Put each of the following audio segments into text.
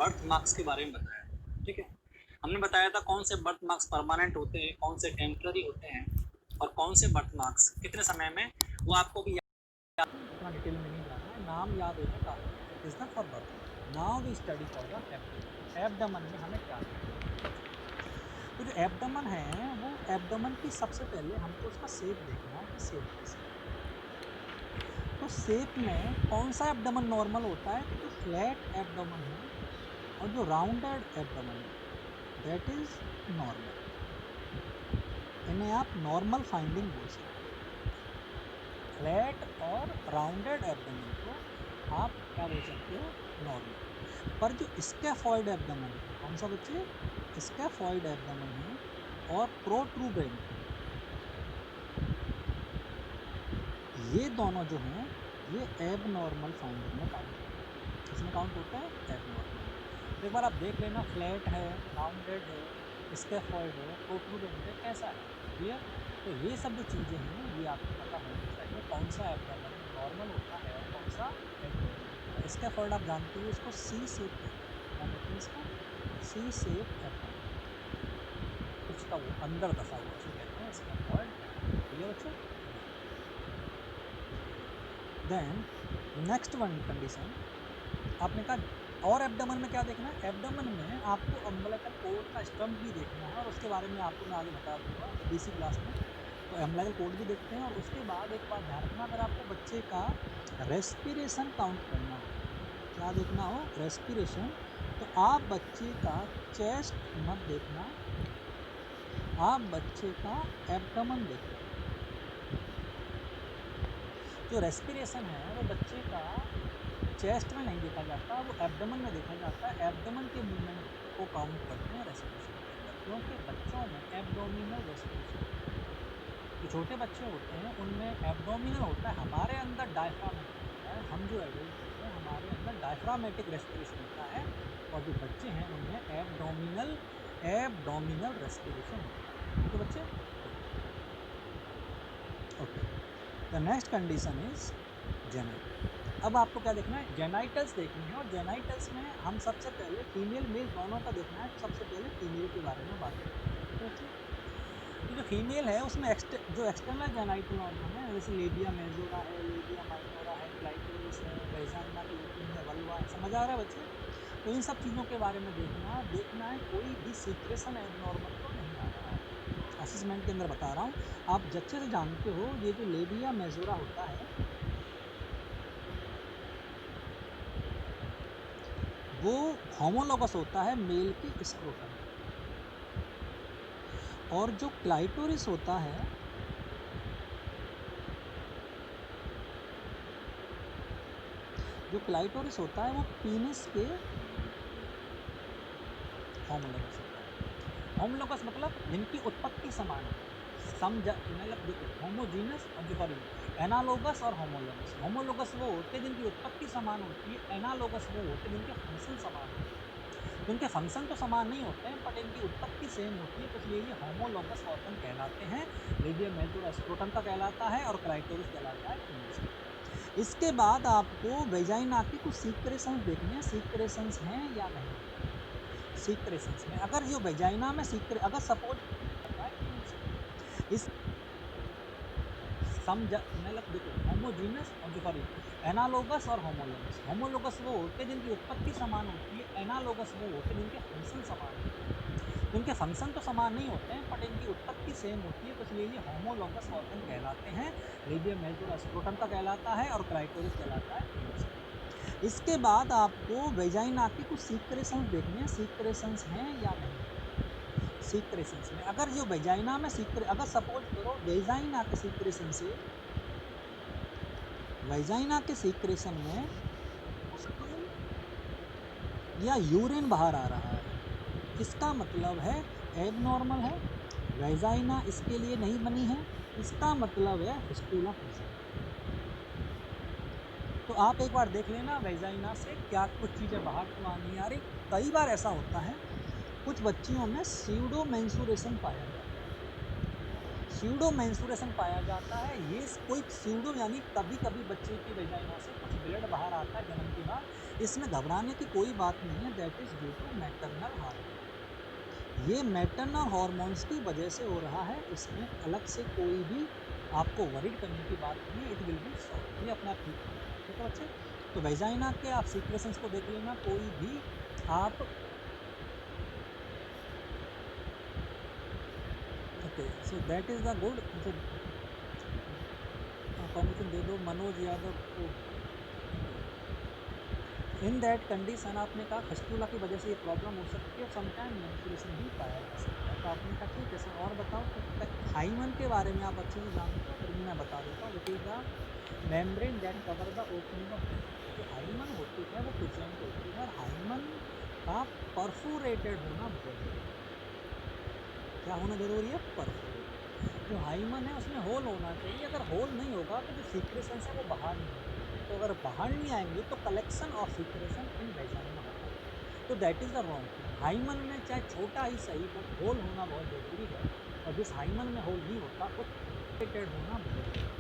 Birth marks के बारे में बताया। ठीक है, हमने बताया था कौन से बर्थ मार्क्स परमानेंट होते हैं, कौन से टेम्पररी होते हैं और कौन से बर्थ मार्क्स कितने समय में, वो आपको भी इतना डिटेल में नहीं जाना है, नाम याद होना काफी है। It is the for birth. Now we study for the abdomen. Abdomen में हमें क्या देखना है? तो जो एब्डोमेन है वो एब्डोमेन की सबसे पहले हमको उसका शेप देखना है कि शेप कैसा है। तो शेप में कौन सा एब्डोमेन नॉर्मल होता है? तो जो फ्लैट एब्डोमेन है और जो राउंडेड एब्डोमेन है दैट इज नॉर्मल। इन्हें आप नॉर्मल फाइंडिंग बोल सकते हो। फ्लैट और राउंडेड एब्डोमेन को आप क्या बोल सकते हो? नॉर्मल। पर जो स्कैफॉइड एब्डोमेन है, कौन सा बच्चे? स्कैफॉइड एब्डोमेन है और प्रोट्रूबेंट है, ये दोनों जो हैं ये एबनॉर्मल फाइंडिंग में काउंट होते हैं। किसमें काउंट होता है? एबनॉर्मल में। तो एक बार आप देख लेना, फ्लैट है, राउंडेड है, स्कैफॉइड है, प्रोट्रूडेंट है, कैसा है। क्लियर? तो ये सब जो चीज़ें हैं ये आपको पता होनी चाहिए, कौन सा एब्डोमेन नॉर्मल होता है और कौन सा एबनॉर्मल होता है। स्कैफॉइड आप जानते हो, इसको सी शेप कहते हैं। क्या कहते हैं इसको? सी शेप एब्डोमेन, कुछ का वो अंदर दसा हुआ, उसे कहते हैं स्कैफॉइड एब्डोमेन। क्लियर बच्चों? देन नेक्स्ट वन कंडीशन आपने कहा, और एब्डोमेन में क्या देखना है? एब्डोमेन में आपको अम्बिलिकल कोर्ड का स्टम्प भी देखना है, और उसके बारे में आपको मैं आगे बता दूंगा बीसी क्लास में। तो अम्बिलिकल कोर्ड भी देखते हैं, और उसके बाद एक बात ध्यान रखना, अगर आपको बच्चे का रेस्पिरेशन काउंट करना हो, क्या देखना हो? रेस्पिरेशन। तो आप बच्चे का चेस्ट मत देखना, आप बच्चे का एब्डोमेन देखना। जो रेस्पिरेशन है वो बच्चे का चेस्ट में नहीं देखा जाता, वो एब्डोमेन में देखा जाता है। एब्डोमेन के मूवमेंट को काउंट करते हैं रेस्पिरेशन के अंदर, क्योंकि बच्चों में एब्डोमिनल रेस्पिरेशन होता है। जो छोटे बच्चे होते हैं उनमें एब्डोमिनल होता है, हमारे अंदर डायफ्रामेटिक होता है। हम जो एडल्ट होते हैं हमारे अंदर डायफ्रामेटिक रेस्पिरेशन होता है, और जो बच्चे हैं उनमें एब्डोमिनल रेस्पिरेशन होता है। ठीक है बच्चे? Okay. The next condition is genital. अब आपको क्या देखना है? जेनाइटल्स देखनी है, और जेनाइटल्स में हम सबसे पहले फीमेल मेल दोनों का देखना है। तो सबसे पहले फीमेल के बारे में बात करते हैं। ठीक है बच्चे? तो जो फीमेल है उसमें जो एक्सटर्नल जेनाइटल ऑर्गन है, जैसे लेबिया मेजोरा है, लेबिया माइनोरा है, क्लाइटोरिस है, वेजाइना लूपिन है, वल्वा है। समझ आ रहा है बच्चे? तो इन सब चीज़ों के बारे में देखना है कोई भी सीक्रेशन एबनॉर्मल तो नहीं आ रहा है। असेसमेंट के अंदर बता रहा हूँ, आप अच्छे से जानते हो, ये जो लेबिया मेजोरा होता है वो होमोलॉगस होता है मेल के स्क्रोटम में, और जो क्लाइटोरिस होता है वो पीनिस के होमोलॉगस होता है। होमोलॉगस मतलब जिनकी उत्पत्ति समान है। मतलब देखो, होमोजीनस और जो सॉरी एनालोगस और होमोलॉगस। होमोलॉगस वो होते हैं जिनकी उत्पत्ति समान होती है, एनालोगस वो होते हैं जिनके फंक्शन समान होते हैं। इनके फंक्शन तो समान नहीं होते हैं बट इनकी उत्पत्ति सेम होती है, तो इसलिए ये होमोलॉगस ऑर्गन कहलाते हैं। लेबिया मेजोरा स्क्रोटम का कहलाता है, और क्लाइटोरिस कहलाता है पीनिस का। इसके बाद आपको वेजाइना की कुछ सीक्रेशंस देखने हैं, सीक्रेशंस हैं या नहीं है। सीक्रेशंस में अगर जो वेजाइना में अगर सपोज है इस मतलब देखो, होमोजीनस और जो सॉरी एनालोगस और होमोलोगस। होमोलोगस वो होते हैं जिनकी उत्पत्ति समान होती है, एनालोगस वो होते हैं जिनके फंक्शन समान होते हैं। तो इनके फंक्शन तो समान नहीं होते हैं बट इनकी उत्पत्ति सेम होती है, तो इसलिए ये होमोलॉगस ऑर्गन कहलाते हैं। लेबिया मेजोरा स्क्रोटम का कहलाता है, और क्लाइटोरिस कहलाता है पीनिस का। इसके बाद आपको वेजाइना की कुछ सीक्रेशंस देखने हैं, सीक्रेशंस हैं या नहीं है। सीक्रेशंस में अगर जो वेजाइना में अगर सपोज करो वेजाइना के सीक्रेशन से, वेजाइना के सीक्रेशन में स्टूल या यूरिन बाहर आ रहा है, इसका मतलब है एबनॉर्मल है। वेजाइना इसके लिए नहीं बनी है, इसका मतलब है फिस्टुला प्रेजेंट है। तो आप एक बार देख लेना वेजाइना से क्या कुछ चीजें बाहर तो आ नहीं आ रही। कई बार ऐसा होता है कुछ बच्चियों में सीडो मेंसुरेशन पाया जाता है। स्यूडो मेंस्ट्रुएशन पाया जाता है। ये कोई स्यूडो यानी कभी कभी बच्चे की वेजाइना से कुछ ब्लड बाहर आता है जन्म के बाद, इसमें घबराने की कोई बात नहीं है। That is due to maternal hormone. ये मैटरनल हार्मोन्स की वजह से हो रहा है, इसमें अलग से कोई भी आपको वरीड करने की बात नहीं है। इट विल बी सॉल्व, ये अपना आप ठीक हो जाएगा। ठीक है बच्चे, तो वेजाइना के आप सीक्रेशंस को देख लेना, कोई भी आप okay. So that is the good. Combination दे दो मनोज यादव को। इन दैट कंडीशन आपने कहा फिस्टुला की वजह से ये प्रॉब्लम हो सकती है, समटाइम मेंस्ट्रुएशन भी पाया जा सकता है। तो आपने कहा ठीक है सर, और बताओ। तो हाइमन के बारे में आप अच्छे से जानते हो, फिर मैं बता देता हूँ। It is the membrane that cover the opening of जो हाइमन होती है वो प्रेजेंट होती है, और हाइमन का परफोरेटेड होना बहुत जरूरी है। क्या होना जरूरी है? परफोरेटेड। जो हाइमन है उसमें होल होना चाहिए, अगर होल नहीं होगा तो जो सीक्रेशंस है वो बाहर नहीं आएंगे। तो अगर बाहर नहीं आएंगे तो collection of secretion in vagina होगा, तो that is the wrong thing. Hymen में चाहे छोटा ही सही बट होल होना बहुत जरूरी है, और जिस हाइमन में होल नहीं होता वो परफोरेटेड होना बहुत जरूरी है।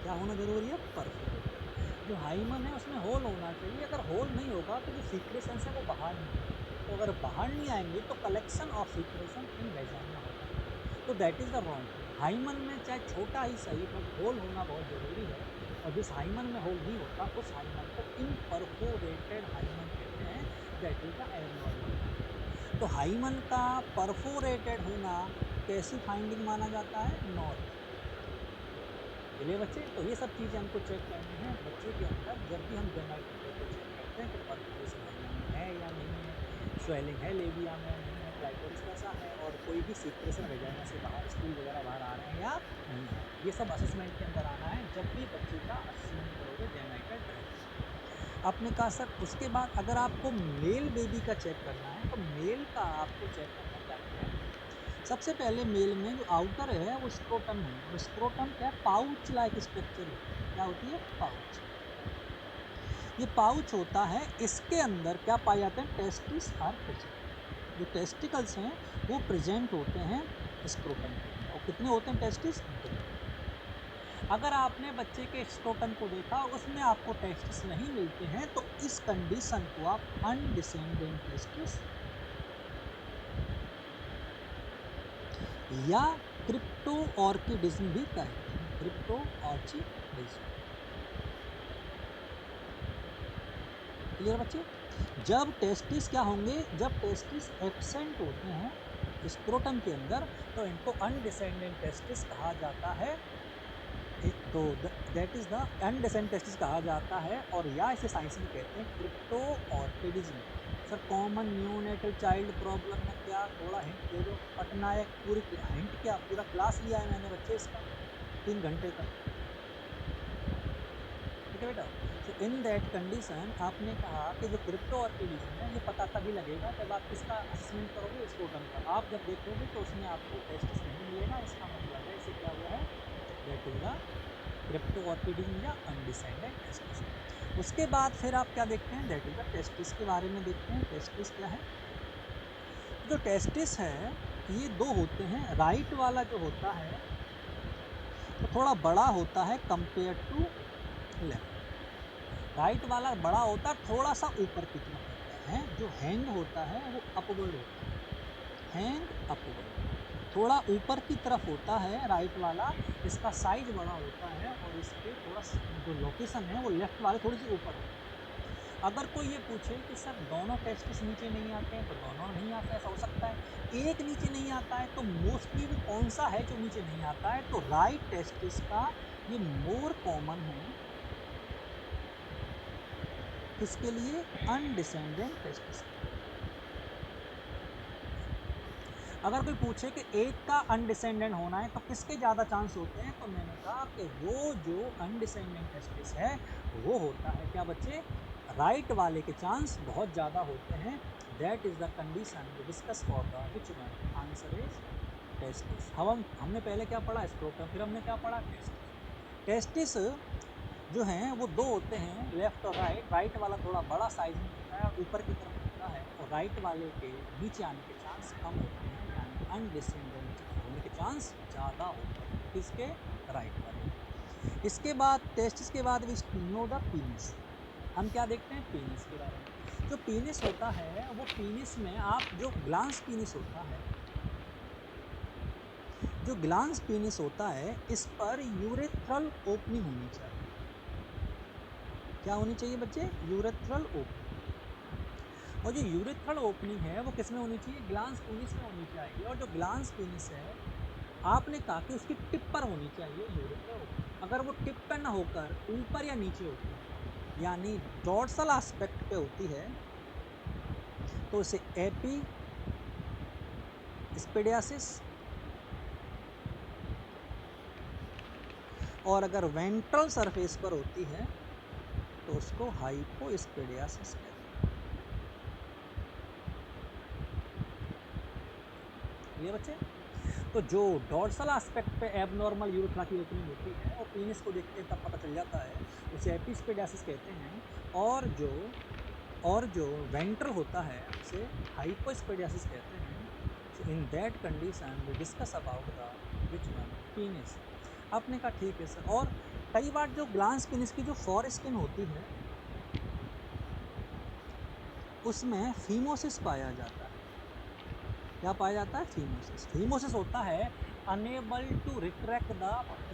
क्या होना जरूरी है? परफोरेटेड। जो हाइमन है उसमें होल होना चाहिए, अगर होल नहीं होगा तो जो सीक्रेशंस है वो बाहर नहीं आएंगे। तो अगर बाहर नहीं आएंगे तो collection of secretion in vagina होगा, तो that is the wrong thing. Hymen में चाहे छोटा ही सही बट होल होना बहुत जरूरी है, और जिस हाइमन में होल नहीं होता उस हाइमन को इम्परफोरेटेड हाइमन कहते हैं। That is the abnormal. तो हाइमन का परफोरेटेड होना कैसी फाइंडिंग माना जाता है? नॉर्मल। चलिए बच्चे, तो ये सब चीज़ें हमको चेक करनी है बच्चे के अंदर। जब भी हम जेनाइटिक को चेक करते हैं कि परफोरेशन हाइमन में है या नहीं है, स्वेलिंग है लेबिया में या नहीं है, क्लाइटोरिस कैसा है, और कोई भी सीक्रेशन वेजाइना से बाहर स्टूल वगैरह बाहर आ रहे हैं या नहीं आ रहे हैं, ये सब असेसमेंट के अंदर आना है जब भी बच्चे का असेसमेंट करोगे जेनाइटेड प्रेगनेंसी। आपने कहा सर उसके बाद अगर आपको मेल बेबी का चेक करना है, तो मेल का आपको चेक करना क्या है? सबसे पहले मेल में जो आउटर है वो स्क्रोटम है, और स्क्रोटम क्या है? पाउच लाइक स्ट्रक्चर होती है। क्या होती है? पाउच। ये पाउच होता है, इसके अंदर क्या पाए जाते हैं? Testis are present. जो टेस्टिकल्स हैं वो प्रेजेंट होते हैं स्क्रोटम के अंदर। और कितने होते हैं टेस्टिस? दो। अगर आपने बच्चे के स्क्रोटम को देखा उसमें आपको टेस्टिस नहीं मिलते हैं, तो इस कंडीशन को आप अनडिसेंडेंट टेस्टिस या क्रिप्टो ऑर्किडिज्म भी कहते हैं। क्रिप्टो ऑर्किडिज्म। क्लियर बच्चे? जब टेस्टिस क्या होंगे? जब टेस्टिस एब्सेंट होते हैं स्क्रोटम के अंदर, तो इनको अनडिसेंडेंट टेस्टिस कहा जाता है। तो that is the undescended testis कहा जाता है, और या इसे साइंस में कहते हैं cryptorchidism. Sir common neonatal child problem में क्या, थोड़ा हिंट दे दो। पटनायक पूरी हिंट क्या, पूरा क्लास लिया है मैंने बच्चे इसका 3 घंटे का। ठीक है बेटा। सो इन दैट कंडीशन आपने कहा कि जो क्रिप्टो ऑर्किडिज्म है ये पता तभी लगेगा जब आप इसका असेसमेंट करोगे स्क्रोटम का। आप जब देखोगे तो उसमें आपको टेस्टिस नहीं मिलेगा, इसका मतलब है इसे क्या हुआ है? दैट इज द क्रिप्टो ऑर्किडिज्म या अनडिसेंडेंट टेस्टिस। उसके बाद फिर आप क्या देखते हैं? दैट इज द टेस्टिस के बारे में देखते हैं। टेस्टिस क्या है? जो टेस्टिस है ये दो होते हैं। राइट वाला जो होता है वो थोड़ा बड़ा होता है कंपेयर टू लेफ्ट। राइट वाला बड़ा होता है, थोड़ा सा ऊपर की तरफ होता है। जो हैंग होता है वो अपवर्ड होता है। हैंग अपवर्ड, थोड़ा ऊपर की तरफ होता है राइट वाला। इसका साइज बड़ा होता है, और इसके थोड़ा जो लोकेशन है वो लेफ्ट वाले थोड़ी सी ऊपर होती है। अगर कोई ये पूछे कि सर दोनों टेस्टिस नीचे नहीं आते हैं, तो दोनों नहीं आते, ऐसा हो सकता है। एक नीचे नहीं आता है, तो मोस्टली वो कौन सा है जो नीचे नहीं आता है? तो राइट टेस्टिस का ये मोर कॉमन है। किसके लिए? अनडिसेंडेंट टेस्टिस के लिए। अगर कोई पूछे कि एक का अनडिसेंडेंट होना है तो किसके ज़्यादा चांस होते हैं, तो मैंने कहा कि वो जो अनडिसेंडेंट टेस्टिस है वो होता है क्या बच्चे? राइट वाले के चांस बहुत ज़्यादा होते हैं। That is the condition we discuss for the which one answer is testis. हमने पहले क्या पढ़ा? स्क्रोटम। फिर हमने क्या पढ़ा? टेस्टिस। टेस्टिस जो हैं वो दो होते हैं, लेफ्ट और राइट। राइट वाला थोड़ा बड़ा साइज में होता है और ऊपर की तरफ होता है, और राइट वाले के नीचे आने के चांस कम होते हैं, यानी अनडिसेंडेंट होने के चांस ज़्यादा होता है। किसके? राइट वाले। इसके बाद टेस्टिस के बाद वी नो द पीनिस। हम क्या देखते हैं? पीनिस के बारे में। जो पीनिस होता है वो पीनिस में आप जो ग्लांस पीनिस होता है, जो ग्लांस पीनिस होता है इस पर यूरेथ्रल ओपनिंग होनी चाहिए। क्या होनी चाहिए बच्चे? Urethral opening. और जो यूरेथ्रल ओपनिंग है वो किस में होनी चाहिए? ग्लांस पीनिस में होनी चाहिए। और जो ग्लांस पीनिस है आपने कहा कि उसकी टिप पर होनी चाहिए यूरेथ्रल ओपनिंग। अगर वो टिप पर ना होकर ऊपर या नीचे होती है यानी डॉर्सल एस्पेक्ट पे होती है तो उसे एपी स्पेडियासिस, और अगर वेंट्रल सरफेस पर होती है तो उसको हाइपोस्पेडियासिस कहते हैं। ये बच्चे, तो जो डॉर्सल एस्पेक्ट पे एबनॉर्मल यूरेथ्रा की ओपनिंग होती है और पीनिस को देखते हैं तब पता चल जाता है, उसे एपिस्पेडियासिस कहते हैं। और जो वेंट्रल होता है उसे हाइपोस्पेडियासिस कहते हैं। So in that condition we discuss about the which one? Penis. आपने कहा ठीक है सर। और कई बार जो ग्लांस पीनिस की जो फॉर स्किन होती है उसमें फीमोसिस पाया जाता है। क्या पाया जाता है? फीमोसिस। फीमोसिस होता है unable to retract the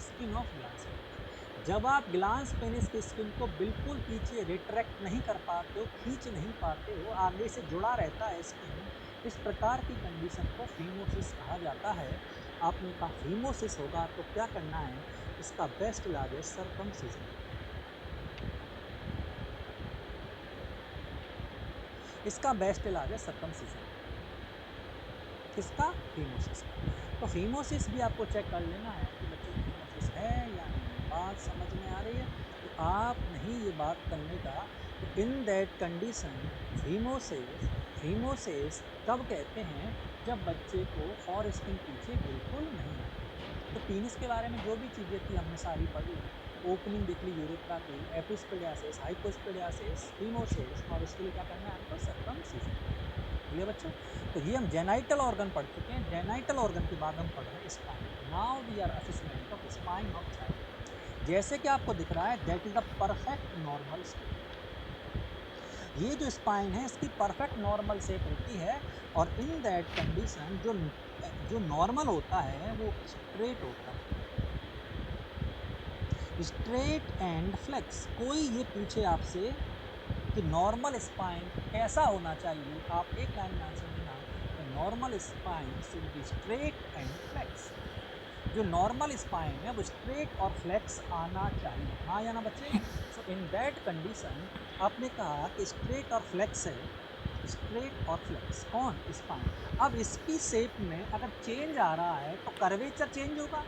skin of glans penis. जब आप ग्लांस पेनिस की स्किन को बिल्कुल पीछे रिट्रैक्ट नहीं कर पाते हो, खींच नहीं पाते हो, आगे से जुड़ा रहता है स्किन, इस प्रकार की कंडीशन को फीमोसिस कहा जाता है। आपने कहा फीमोसिस होगा तो क्या करना है? इसका बेस्ट इलाज है सर्कमसिजन। इसका बेस्ट इलाज है सर्कमसिजन। किसका? फीमोसिस का। तो फीमोसिस भी आपको चेक कर लेना है कि बच्चे फीमोसिस है या नहीं। बात समझ में आ रही है? तो आप नहीं ये बात करने का। तो इन दैट कंडीशन फीमोसिस कब कहते हैं? जब बच्चे को फॉर स्किन पीछे बिल्कुल नहीं आती। तो पीनिस के बारे में जो भी चीज़ें थी हमने सारी पढ़ ली। ओपनिंग देख ली यूरेथ्रा की, एपिस्पेडियासिस, हाइपोस्पेडियासिस, फीमोसिस, और इसके लिए क्या करना है हमको? सर्कमसिजन। ये बच्चों, तो ये हम जेनाइटल ऑर्गन पढ़ चुके हैं। जेनाइटल ऑर्गन के बाद हम पढ़ रहे हैं spine. Now we are assessment of spine of child. जैसे कि आपको दिख रहा है that is the perfect normal spine. ये जो स्पाइन है इसकी परफेक्ट नॉर्मल शेप होती है। और इन दैट कंडीशन जो नॉर्मल होता है वो स्ट्रेट होता है, स्ट्रेट एंड फ्लेक्स। कोई ये पूछे आपसे कि नॉर्मल स्पाइन कैसा होना चाहिए, आप एक लाइन में आंसर देना। Normal spine should be straight and flex. जो नॉर्मल स्पाइन है वो स्ट्रेट और फ्लेक्स आना चाहिए, हाँ या ना बच्चे? सो इन दैट कंडीशन आपने कहा कि स्ट्रेट और फ्लेक्स है, स्ट्रेट और फ्लेक्स कौन? स्पाइन। अब इसकी शेप में अगर चेंज आ रहा है तो कर्वेचर चेंज होगा,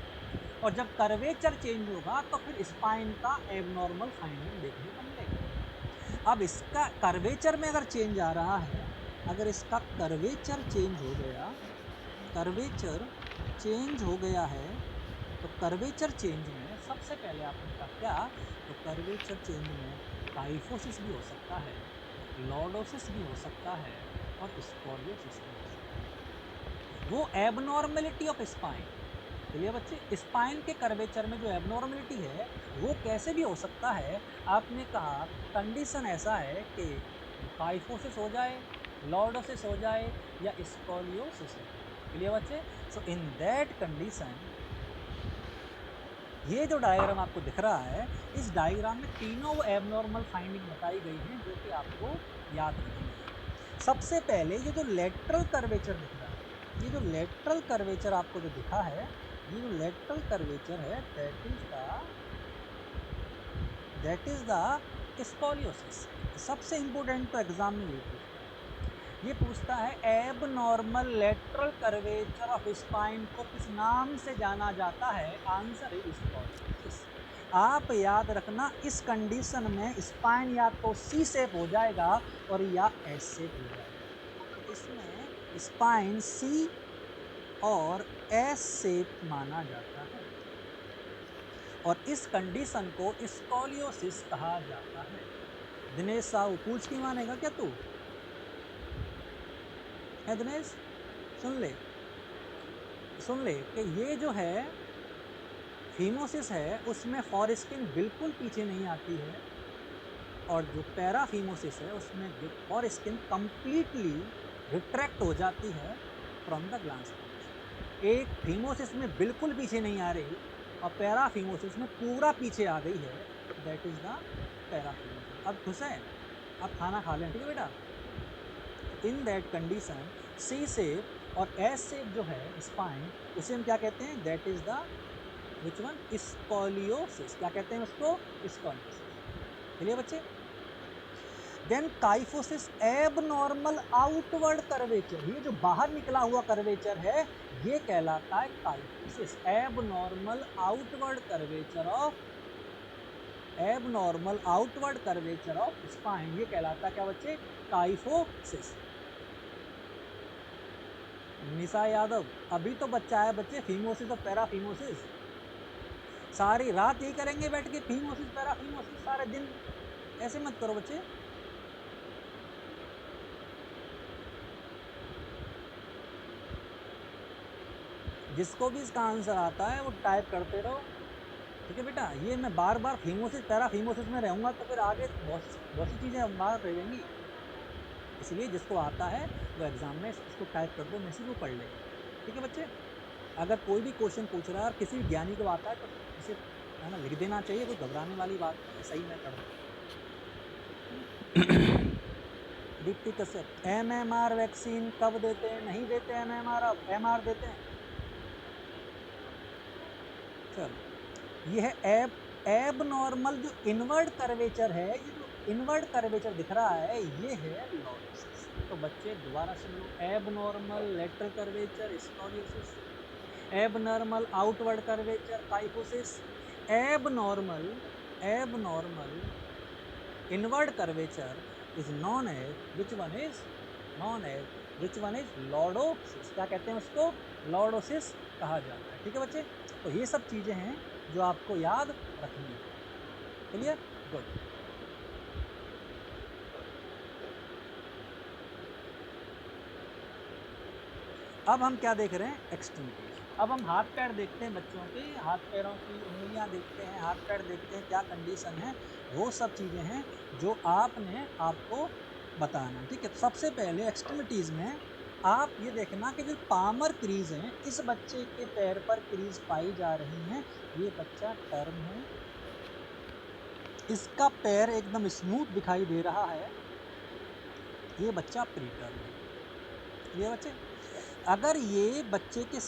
और जब कर्वेचर चेंज होगा तो फिर स्पाइन का एबनॉर्मल फाइंडिंग देखने को मिलेगा। अब इसका कर्वेचर में अगर चेंज आ रहा है, अगर इसका कर्वेचर चेंज हो गया, कर्वेचर चेंज हो गया है, तो कर्वेचर चेंज में सबसे पहले आपने कहा क्या? तो कर्वेचर चेंज में काइफोसिस भी हो सकता है, लॉर्डोसिस भी हो सकता है, और स्कॉलियोसिस भी हो सकता है। वो एबनॉर्मेलिटी ऑफ स्पाइन। चलिए बच्चे, स्पाइन के कर्वेचर में जो एबनॉर्मेलिटी है वो कैसे भी हो सकता है। आपने कहा कंडीशन ऐसा है कि काइफोसिस हो जाए, लॉर्डोसिस हो जाए, या स्कॉलियोसिस हो जाए। चलिए बच्चे, सो इन दैट कंडीशन ये जो डायग्राम आपको दिख रहा है, इस डायग्राम में तीनों वो एबनॉर्मल फाइंडिंग बताई गई हैं जो कि आपको याद रखनी है। सबसे पहले ये जो लेटरल कर्वेचर दिख रहा है, ये जो लेटरल कर्वेचर आपको जो दिखा है, ये जो लेटरल कर्वेचर है दैट इज द स्कॉलियोसिस। सबसे इंपॉर्टेंट तो एग्जाम में ये पूछता है। ये पूछता है एब normal lateral curvature of spine को किस नाम से जाना जाता है? Answer is scoliosis. आप याद रखना इस कंडीशन में स्पाइन या तो सी शेप हो जाएगा और या एस शेप हो जाएगा। तो इसमें स्पाइन सी और एस शेप माना जाता है, और इस कंडीशन को स्कॉलियोसिस कहा जाता है। दिनेश साहू पूछ की मानेगा क्या तू? है दिनेश? सुन ले, सुन ले कि ये जो है फीमोसिस है उसमें फॉरस्किन बिल्कुल पीछे नहीं आती है, और जो पैराफीमोसिस है उसमें फॉरस्किन कंप्लीटली रिट्रैक्ट हो जाती है फ्रॉम द ग्लैंड स्पॉन्ज। एक फीमोसिस में बिल्कुल पीछे नहीं आ रही और पैराफीमोसिस में पूरा पीछे आ गई है, दैट इज द पैराफीमोसिस। अब खुश है, अब खाना खा लें, ठीक है बेटा। In that condition C shape और एस शेप जो है स्पाइन, उसे हम क्या कहते हैं, that is the which one, scoliosis. क्या कहते हैं उसको, स्कॉलियोसिस। चलिए बच्चे, then kyphosis abnormal outward curvature, ये जो बाहर निकला हुआ कर्वेचर है ये कहलाता है kyphosis. Abnormal outward curvature of, abnormal outward curvature of spine, ये कहलाता है क्या बच्चे, काइफोसिस। निशा यादव, अभी तो बच्चा है बच्चे, फीमोसिस और पैराफीमोसिस सारी रात यही करेंगे बैठ के, फीमोसिस पैराफीमोसिस सारे दिन, ऐसे मत करो बच्चे। जिसको भी इसका आंसर आता है वो टाइप करते रहो, ठीक है बेटा। ये मैं बार बार फीमोसिस पैराफीमोसिस में रहूंगा तो फिर आगे बहुत सी चीज़ें बाहर रहेंगी, इसलिए जिसको आता है वो एग्जाम में इसको टाइप कर दो, मैसेज वो पढ़ ले, ठीक है बच्चे। अगर कोई भी क्वेश्चन पूछ रहा है और किसी ज्ञानी को आता है तो इसे है ना लिख देना चाहिए, कोई घबराने वाली बात नहीं, सही मैं कर दूँ। दीप्ति कश्यप, MMR वैक्सीन कब देते हैं, नहीं देते MMR, अब MR देते हैं। चलो, ये है एब नॉर्मल जो इनवर्ड कर्वेचर है, ये जो इनवर्ड कर्वेचर दिख रहा है ये है लॉर्डोसिस। तो बच्चे दोबारा सुन लो, abnormal lateral curvature scoliosis, abnormal outward curvature kyphosis, abnormal inward curvature is known as which one is lordosis. क्या कहते हैं उसको, लॉर्डोसिस कहा जाता है, ठीक है बच्चे। तो ये सब चीजें हैं जो आपको याद रखनी है, क्लियर, गुड। अब हम क्या देख रहे हैं, एक्सट्रीमिटीज। अब हम हाथ पैर देखते हैं बच्चों के, हाथ पैरों की उंगलियां देखते हैं, हाथ पैर देखते हैं क्या कंडीशन है, वो सब चीज़ें हैं जो आपको बताना, ठीक है। सबसे पहले एक्सट्रीमिटीज़ में आप ये देखना कि जो पामर क्रीज हैं, इस बच्चे के पैर पर क्रीज पाई जा रही हैं, ये बच्चा टर्म है, इसका पैर एकदम स्मूथ दिखाई दे रहा है, ये बच्चा प्रीटर्म है। ये बच्चे, अगर ये बच्चे के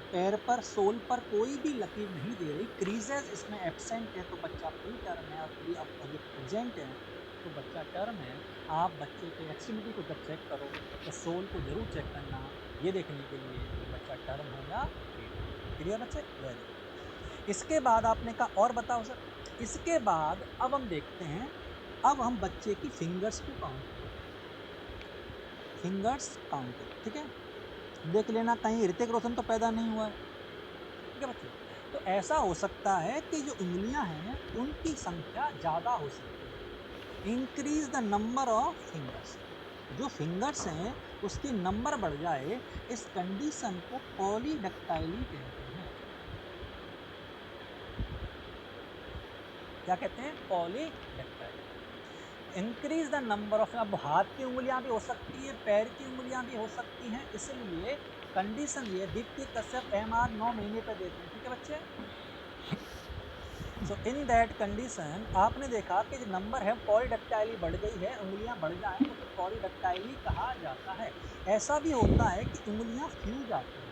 पैर पर सोल पर कोई भी लकीर नहीं दे रही, क्रीजेस इसमें एब्सेंट है, तो बच्चा प्री टर्म है, और अगर प्रेजेंट है तो बच्चा टर्म है। आप बच्चे के एक्सट्रीमिटी को जब चेक करो तो सोल को जरूर चेक करना, ये देखने के लिए कि बच्चा टर्म है या प्री टर्म। क्लियर बच्चे, वेरी। इसके बाद आपने कहा और बताओ सर, इसके बाद अब हम देखते हैं, अब हम बच्चे की फिंगर्स को काउंट करें, फिंगर्स काउंट करें, ठीक है। देख लेना कहीं ऋतिक रोशन तो पैदा नहीं हुआ है, ठीक है बच्चे। तो ऐसा हो सकता है कि जो उंगलियां हैं उनकी संख्या ज़्यादा हो सकती है, increase the number of fingers, जो फिंगर्स हैं उसकी नंबर बढ़ जाए, इस कंडीशन को पॉलीडैक्टाइली कहते हैं। क्या कहते हैं, पॉलीडैक्टाइली। इंक्रीज द नंबर ऑफ, अब हाथ की उंगलियां भी हो सकती है, पैर की उंगलियां भी हो सकती हैं, इसलिए कंडीशन ये, दीप्ति कश्यप MR 9 महीने पे देते हैं, ठीक है बच्चे। सो इन दैट कंडीशन आपने देखा कि जो नंबर है पॉलीडैक्टाइली बढ़ गई है, उंगलियां बढ़ जाएं तो फिर पॉलीडैक्टाइली कहा जाता है। ऐसा भी होता है कि उंगलियां फ्यूज आती हैं,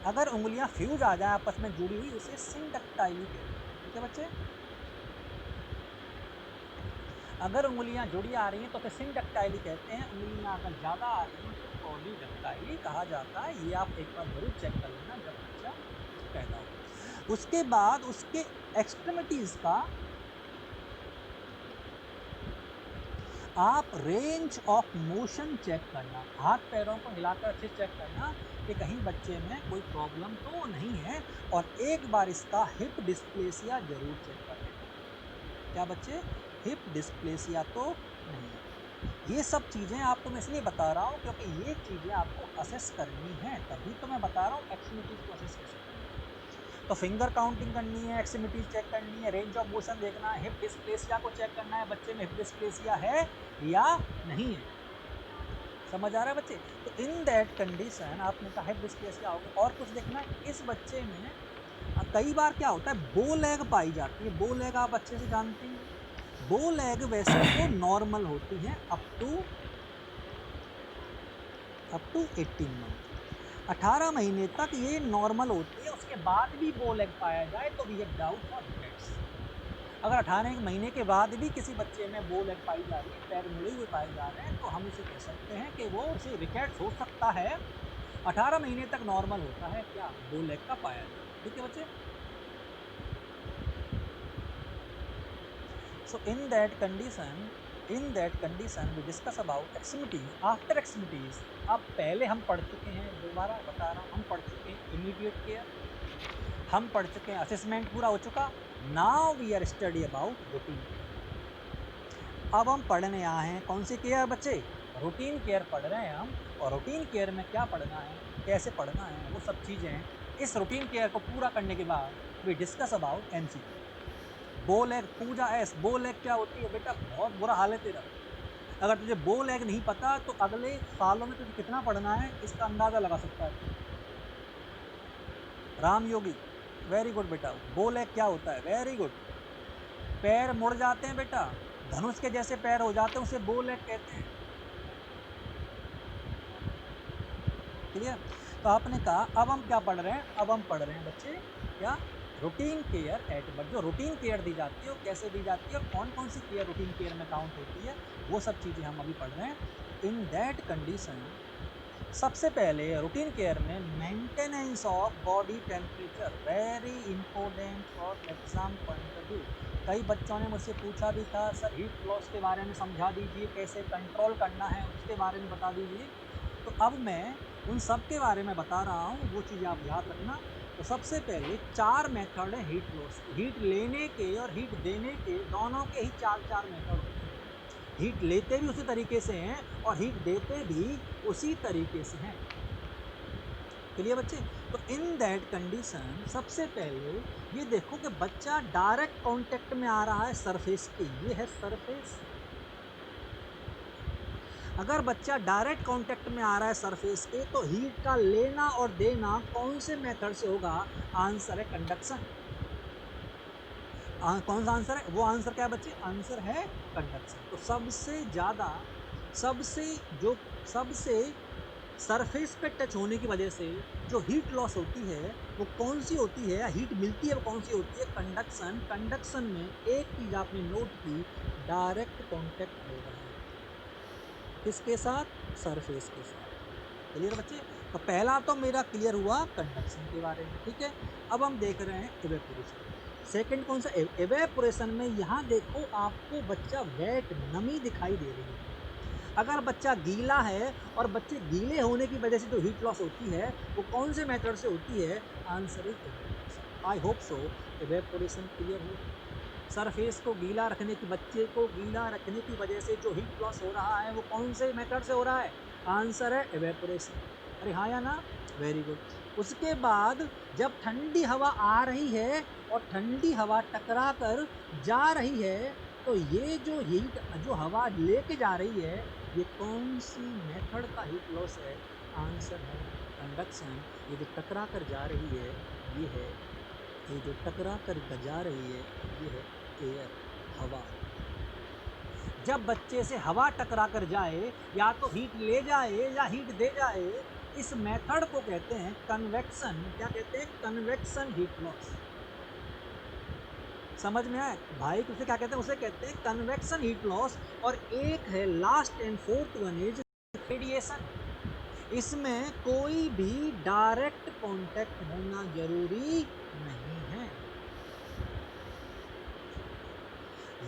अगर उंगलियां फ्यूज आ जाए आपस में जुड़ी हुई, उसे सिंडैक्टाइली कहते हैं, ठीक है बच्चे। अगर उंगलियां जुड़ी आ रही हैं तो फिर सिंडैक्टाइली कहते हैं, उंगलियां अगर ज़्यादा आ रही हैं तो पॉलीडैक्टाइली कहा जाता है। ये आप एक बार जरूर चेक कर लेना जब बच्चा पैदा हो। उसके बाद उसके एक्सट्रीमिटीज का आप रेंज ऑफ मोशन चेक करना, हाथ पैरों को हिलाकर अच्छे चेक करना कि कहीं बच्चे में कोई प्रॉब्लम तो नहीं है, और एक बार इसका हिप डिस्प्लेसिया जरूर चेक कर लेना। क्या बच्चे, हिप डिस्प्लेसिया तो नहीं है। ये सब चीज़ें आपको मैं इसलिए बता रहा हूँ क्योंकि ये चीज़ें आपको असेस करनी है, तभी तो मैं बता रहा हूँ एक्सट्रीमिटीज़ को असेस कैसे करना है। तो फिंगर काउंटिंग करनी है, एक्सट्रीमिटीज़ चेक करनी है, रेंज ऑफ मोशन देखना है, हिप डिस्प्लेसिया को चेक करना है, बच्चे में हिप डिस्प्लेसिया है या नहीं है। समझ आ रहा है बच्चे? तो इन दैट कंडीशन आपने कहा हिप डिस्प्लेसिया हो गया, और कुछ देखना है इस बच्चे में कई बार क्या होता है बो लेग पाई जाती है। बो लेग आप अच्छे से जानते हैं, बो लेग वैसे तो नॉर्मल होती है अप टू 18 मंथ, 18 महीने तक ये नॉर्मल होती है। उसके बाद भी बो लेग पाया जाए तो we have doubt for rickets. अगर 18 महीने के बाद भी किसी बच्चे में बो लेग पाई जा रही है, पैर मुड़े हुए पाए जा रहे हैं, तो हम उसे कह सकते हैं कि वो उसे रिकेट्स हो सकता है। 18 महीने तक नॉर्मल होता है क्या बो लेग का पाया जाए। ठीक है बच्चे? So in that condition we discuss about extremities. After extremities, अब पहले हम पढ़ चुके हैं, दोबारा बता रहा हूँ, हम पढ़ चुके हैं इमीडिएट केयर, हम पढ़ चुके हैं असेसमेंट पूरा हो चुका। Now we are study about routine care. अब हम पढ़ने आए हैं कौन सी केयर बच्चे? रूटीन केयर पढ़ रहे हैं हम। और रूटीन केयर में क्या पढ़ना है, कैसे पढ़ना है, वो सब चीज़ें इस रूटीन केयर को पूरा करने के बाद वी डिस्कस अबाउट एमसीक्यू। बो लेग पूजा एस, बो लेग क्या होती है बेटा? बहुत बुरा हाल है तेरा। अगर तुझे बो लेग नहीं पता तो अगले सालों में तुझे कितना पढ़ना है इसका अंदाजा लगा सकता है। राम योगी, वेरी गुड बेटा। बो लेग क्या होता है? Very good. पैर मुड़ जाते हैं बेटा, धनुष के जैसे पैर हो जाते हैं, उसे बो लेग कहते हैं। क्लियर? तो आपने कहा अब हम क्या पढ़ रहे हैं? अब हम पढ़ रहे हैं बच्चे क्या? Routine care at birth. जो रूटीन केयर दी जाती है वो कैसे दी जाती है और कौन कौन सी केयर रूटीन केयर में काउंट होती है, वो सब चीज़ें हम अभी पढ़ रहे हैं। इन दैट कंडीशन सबसे पहले रूटीन केयर में maintenance of body temperature vary important for exam point of view. कई बच्चों ने मुझसे पूछा भी था सर हीट लॉस के बारे में समझा दीजिए, कैसे कंट्रोल करना है उसके बारे में बता दीजिए। तो अब मैं उन सब के बारे में बता रहा हूँ, वो चीज़ आप याद रखना। तो सबसे पहले 4 मेथड है हीट लॉस के। हीट लेने के और हीट देने के दोनों के ही 4 मेथड होते हैं। हीट लेते भी उसी तरीके से हैं और हीट देते भी उसी तरीके से हैं। क्लियर बच्चे? तो इन दैट कंडीशन सबसे पहले ये देखो कि बच्चा डायरेक्ट कांटेक्ट में आ रहा है सरफेस के, ये है सरफेस। अगर बच्चा डायरेक्ट कांटेक्ट में आ रहा है सरफेस के तो हीट का लेना और देना कौन से मेथड से होगा? आंसर है कंडक्शन। कौन सा आंसर है? वो आंसर क्या है बच्चे? आंसर है कंडक्शन। तो सबसे सरफेस पे टच होने की वजह से जो हीट लॉस होती है वो कौन सी होती है, या हीट मिलती है वो कौन सी होती है? कंडक्शन। कंडक्शन में एक चीज आपने नोट की, डायरेक्ट कांटेक्ट हो रहा है किसके साथ? सरफेस के साथ। क्लियर बच्चे? तो पहला तो मेरा क्लियर हुआ कंडक्शन के बारे में। ठीक है, अब हम देख रहे हैं इवेपोरेशन। सेकंड कौन सा? इवेपोरेशन में यहाँ देखो आपको बच्चा वेट, नमी दिखाई दे रही है। अगर बच्चा गीला है और बच्चे गीले होने की वजह से जो हीट लॉस होती है वो कौन से मेथड से होती है? Answer is evaporation. I hope so evaporation clear हो। सरफेस को गीला रखने की, बच्चे को गीला रखने की वजह से जो हीट लॉस हो रहा है वो कौन से मेथड से हो रहा है? आंसर है इवेपोरेशन। अरे हाँ या ना? Very good. उसके बाद जब ठंडी हवा आ रही है और ठंडी हवा टकरा कर जा रही है तो ये जो हीट, जो हवा लेके जा रही है, ये कौन सी मेथड का हीट लॉस है? आंसर है कंडक्शन। ये जो टकरा कर जा रही है ये है, ये जो टकरा कर जा रही है ये है एयर, हवा। जब बच्चे से हवा टकरा कर जाए, या तो हीट ले जाए या हीट दे जाए, इस मेथड को कहते हैं कन्वेक्शन। क्या कहते हैं? Convection heat loss. समझ में आए भाई? तो उसे क्या कहते हैं? उसे कहते हैं कन्वेक्शन हीट लॉस। और एक है last and fourth one is radiation. इसमें कोई भी डायरेक्ट कांटेक्ट होना जरूरी नहीं है।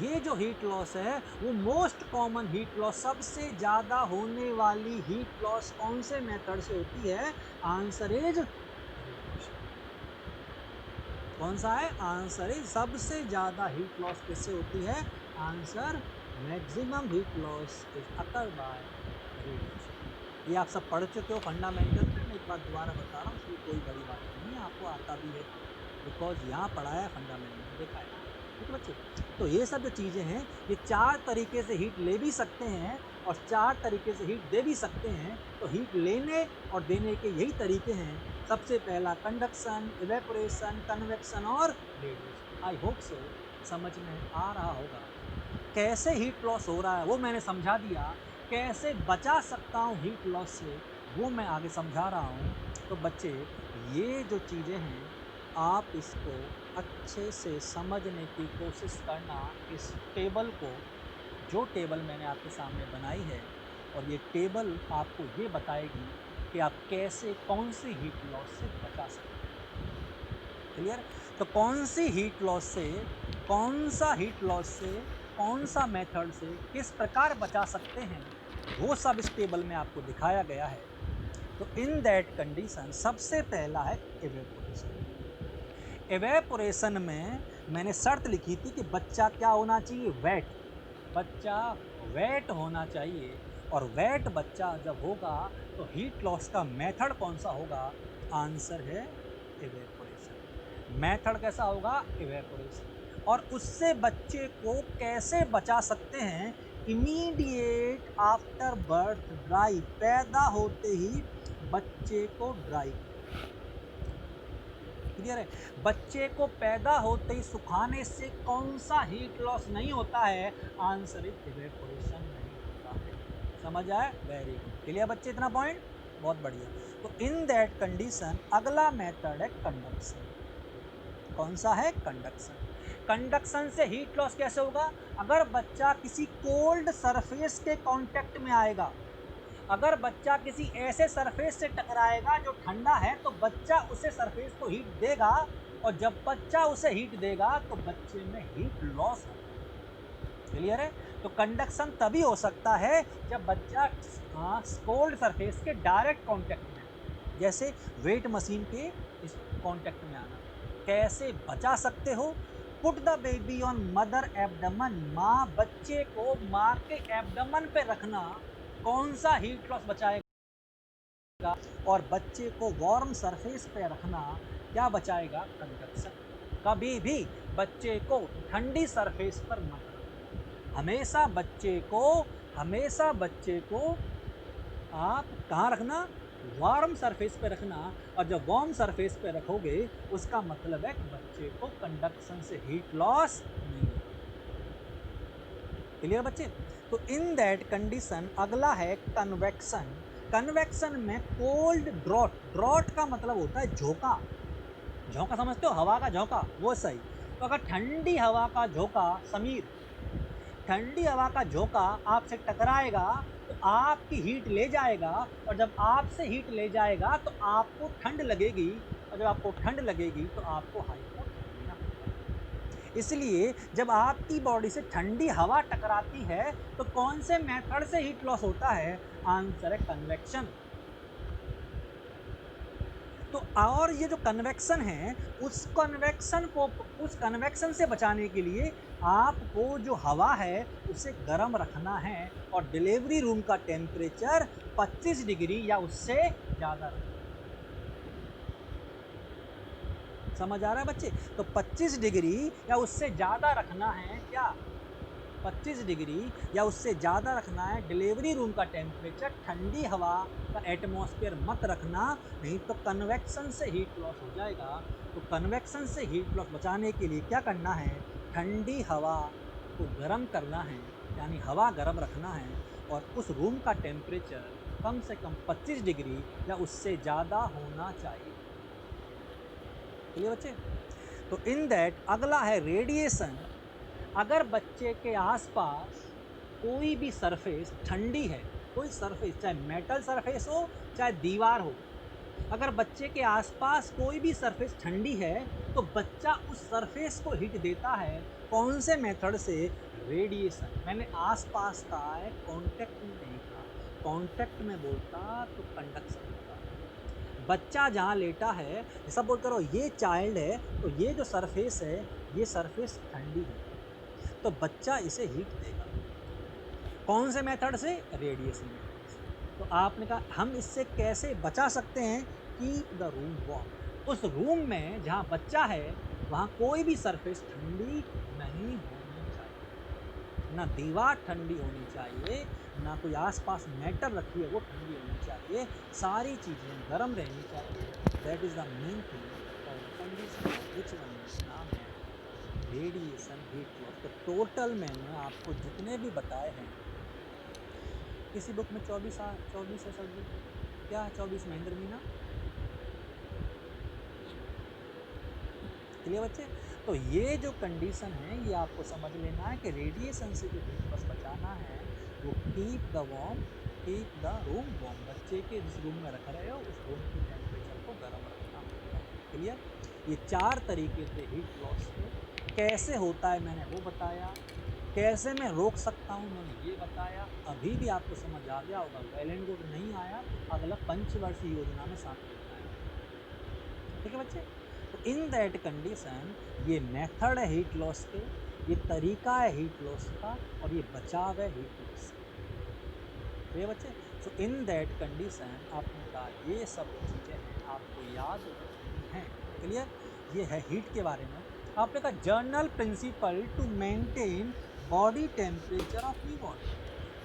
ये जो हीट लॉस है वो मोस्ट कॉमन हीट लॉस, सबसे ज्यादा होने वाली हीट लॉस कौन से मेथड से होती है? आंसर इज कौन सा है? आंसर इज सबसे ज्यादा हीट लॉस किससे होती है? Answer maximum heat loss is occur by radiation. ये आप सब पढ़ चुके हो फंडामेंटल में, मैं एक बार दोबारा बता रहा हूँ, इसलिए कोई बड़ी बात नहीं है, आपको आता भी है बिकॉज यहाँ पढ़ाया है फंडामेंटल में, देखा है। ठीक है बच्चे, तो ये सब जो चीज़ें हैं ये 4 तरीके से हीट ले भी सकते हैं और 4 तरीके से हीट दे भी सकते हैं। तो हीट लेने और देने के यही तरीके हैं। सबसे पहला कंडक्शन, इवेपोरेशन, कन्वेक्शन और रेडिएशन। आई होप सो समझ में आ रहा होगा। कैसे हीट लॉस हो रहा है वो मैंने समझा दिया, कैसे बचा सकता हूँ हीट लॉस से वो मैं आगे समझा रहा हूँ। तो बच्चे ये जो चीज़ें हैं आप इसको अच्छे से समझने की कोशिश करना। इस टेबल को, जो टेबल मैंने आपके सामने बनाई है, और ये टेबल आपको ये बताएगी कि आप कैसे कौन सी हीट लॉस से बचा सकते हैं। क्लियर? तो कौन सी हीट लॉस से, कौन सा हीट लॉस से, कौन सा मेथड से किस प्रकार बचा सकते हैं, वो सब इस टेबल में आपको दिखाया गया है। तो इन दैट कंडीशन सबसे पहला है इवेपोरेशन। इवेपोरेशन में मैंने शर्त लिखी थी कि बच्चा क्या होना चाहिए, वेट। बच्चा वेट होना चाहिए, और वेट बच्चा जब होगा तो हीट लॉस का मेथड कौन सा होगा? आंसर है इवेपोरेशन। मेथड कैसा होगा? इवेपोरेशन। और उससे बच्चे को कैसे बचा सकते हैं? इमीडिएट आफ्टर बर्थ ड्राई, पैदा होते ही बच्चे को ड्राई। क्लियर है? बच्चे को पैदा होते ही सुखाने से कौन सा हीट लॉस नहीं होता है? आंसर इज इवेपोरेशन नहीं होता है। समझ आए? Very good. क्लियर बच्चे? इतना पॉइंट बहुत बढ़िया। तो इन दैट कंडीशन अगला मेथड है कंडक्शन। कौन सा है? कंडक्शन। कंडक्शन से हीट लॉस कैसे होगा? अगर बच्चा किसी कोल्ड सरफेस के कांटेक्ट में आएगा, अगर बच्चा किसी ऐसे सरफेस से टकराएगा जो ठंडा है, तो बच्चा उसे सरफेस को हीट देगा, और जब बच्चा उसे हीट देगा तो बच्चे में हीट लॉस होगा। क्लियर है? तो कंडक्शन तभी हो सकता है जब बच्चा कोल्ड सरफेस के डायरेक्ट कांटेक्ट में, जैसे वेट मशीन के इस कांटेक्ट में आना। कैसे बचा सकते हो? Put the baby on mother abdomen, माँ बच्चे को माँ के एब्डमन पे रखना कौन सा हीट लॉस बचाएगा? और बच्चे को वार्म सरफेस पे रखना क्या बचाएगा? कंडक्शन। कभी भी बच्चे को ठंडी सरफेस पर मत रखना। हमेशा बच्चे को आप कहाँ रखना? वार्म सरफेस पे रखना। और जब वार्म सरफेस पे रखोगे उसका मतलब है कि बच्चे को कंडक्शन से हीट लॉस नहीं होगा। क्लियर बच्चे? तो इन दैट कंडीशन अगला है कन्वेक्शन। कन्वेक्शन में कोल्ड ड्रॉट, ड्रॉट का मतलब होता है झोंका। झोंका समझते हो? हवा का झोंका, वो सही। तो अगर ठंडी हवा का झोंका, समीर, ठंडी हवा का झोंका आपसे टकराएगा तो आपकी हीट ले जाएगा, और जब आपसे हीट ले जाएगा तो आपको ठंड लगेगी, और जब आपको ठंड लगेगी तो आपको हाइपोथर्मिया होगा। इसलिए जब आपकी बॉडी से ठंडी हवा टकराती है तो कौन से मेथड से हीट लॉस होता है? आंसर है कन्वेक्शन। तो और ये जो कन्वेक्शन है, उस कन्वेक्शन से बचाने के लिए आपको जो हवा है उसे गर्म रखना है, और डिलीवरी रूम का टेम्परेचर 25 डिग्री या उससे ज़्यादा रखना। समझ आ रहा है बच्चे? तो 25 डिग्री या उससे ज़्यादा रखना है। क्या? 25 डिग्री या उससे ज़्यादा रखना है डिलीवरी रूम का टेम्परेचर। ठंडी हवा का एटमॉस्फेयर मत रखना, नहीं तो कन्वेक्शन से हीट लॉस हो जाएगा। तो कन्वेक्शन से हीट लॉस बचाने के लिए क्या करना है? ठंडी हवा को गर्म करना है, यानी हवा गर्म रखना है, और उस रूम का टेम्परेचर कम से कम 25 डिग्री या उससे ज़्यादा होना चाहिए। चलिए बच्चे, तो इन दैट अगला है रेडिएशन। अगर बच्चे के आसपास कोई भी सरफेस ठंडी है, कोई सरफेस, चाहे मेटल सरफेस हो चाहे दीवार हो, अगर बच्चे के आसपास कोई भी सरफेस ठंडी है तो बच्चा उस सरफेस को हीट देता है। कौन से मेथड से? रेडिएशन। मैंने आसपास कहा है, कांटेक्ट में नहीं कहा। कांटेक्ट में बोलता तो कंडक्शन होता। बच्चा जहाँ लेटा है, सब बोलते रहो ये चाइल्ड है, तो ये जो सरफेस है ये सरफेस ठंडी है, तो बच्चा इसे हीट देगा। कौन से मेथड से? रेडिएशन मेथड से। तो आपने कहा हम इससे कैसे बचा सकते हैं? Keep the room warm. उस रूम में जहाँ बच्चा है वहाँ कोई भी सरफेस ठंडी नहीं होनी चाहिए, ना दीवार ठंडी होनी चाहिए, ना कोई आसपास मैटर रखी है वो ठंडी होनी चाहिए, सारी चीज़ें गर्म रहनी चाहिए। That is the main thing और the condition which one is नाम है रेडिएशन हीट लॉस। तो टोटल मैंने आपको जितने भी बताए हैं, किसी बुक में 24 है सर जी, क्या है 24 महेंद्र मीना? क्लियर बच्चे? तो ये जो कंडीशन है ये आपको समझ लेना है कि रेडिएशन से जो हीट लॉस बचाना है वो keep the warm, keep the room warm. बच्चे के जिस रूम में रख रहे हो उस रूम के टेम्परेचर को गर्म रखना होता है। क्लियर? ये 4 तरीके थे हीट लॉस के। कैसे होता है मैंने वो बताया, कैसे मैं रोक सकता हूँ मैंने ये बताया। अभी भी आपको समझ आ गया होगा, वेल एंड गुड। नहीं आया तो अगला पंचवर्षीय योजना में साथ लेके आएंगे। ठीक है बच्चे? तो इन दैट कंडीशन ये मेथड है हीट लॉस के, ये तरीका है हीट लॉस का, और ये बचाव है हीट लॉस से। तो ये बच्चे, सो इन दैट कंडीशन आपने कहा ये सब चीज़ें हैं आपको याद रखनी है। क्लियर? ये है हीट के बारे में। आपने कहा general principle to maintain body temperature of newborn.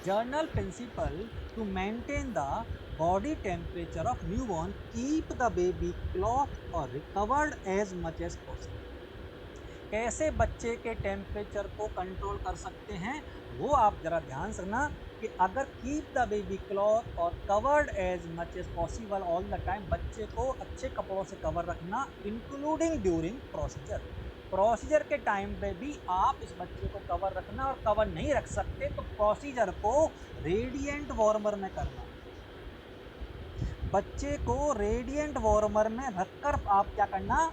General principle to maintain the body temperature of newborn, keep the baby cloth और recovered as much as possible. कैसे बच्चे के टेम्परेचर को कंट्रोल कर सकते हैं वो आप जरा ध्यान से रखना कि अगर कीप द बेबी क्लॉथ और covered as much as possible all the time, बच्चे को अच्छे कपड़ों से कवर रखना इंक्लूडिंग ड्यूरिंग प्रोसीजर। प्रोसीजर के टाइम पे भी आप इस बच्चे को कवर रखना, और कवर नहीं रख सकते तो प्रोसीजर को रेडिएंट वार्मर में करना। बच्चे को रेडिएंट वार्मर में रखकर आप क्या करना?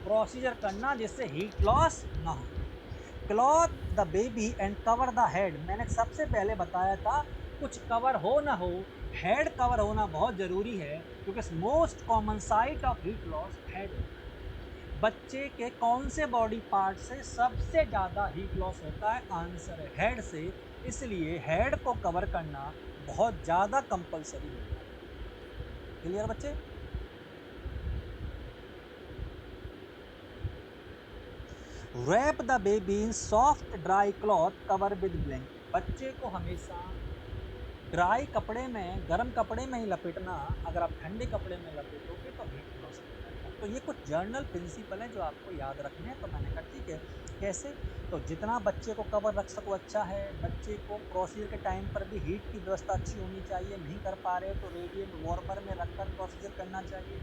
प्रोसीजर करना, जिससे हीट लॉस ना हो। Cloth the baby and cover the head. मैंने सबसे पहले बताया था कुछ कवर हो ना हो, हेड कवर होना बहुत जरूरी है, क्योंकि most common site of heat loss head होता है। बच्चे के कौन से बॉडी पार्ट से सबसे ज्यादा हीट लॉस होता है? आंसर है हेड से। इसलिए हेड को कवर करना बहुत ज्यादा कंपलसरी होता है। क्लियर बच्चे? Wrap the baby in soft dry cloth cover with blanket. बच्चे को हमेशा ड्राई कपड़े में, गर्म कपड़े में ही लपेटना। अगर आप ठंडे कपड़े में लपेटोगे तो हीट लॉस हो जाएगा। तो ये कुछ जर्नल प्रिंसिपल है जो आपको याद रखने हैं। तो मैंने कहा ठीक है, कैसे? तो जितना बच्चे को कवर रख सको अच्छा है। बच्चे को प्रोसीजर के टाइम पर भी हीट की व्यवस्था अच्छी होनी चाहिए। नहीं कर पा रहे तो रेडिएंट वार्मर में रखकर प्रोसीजर करना चाहिए।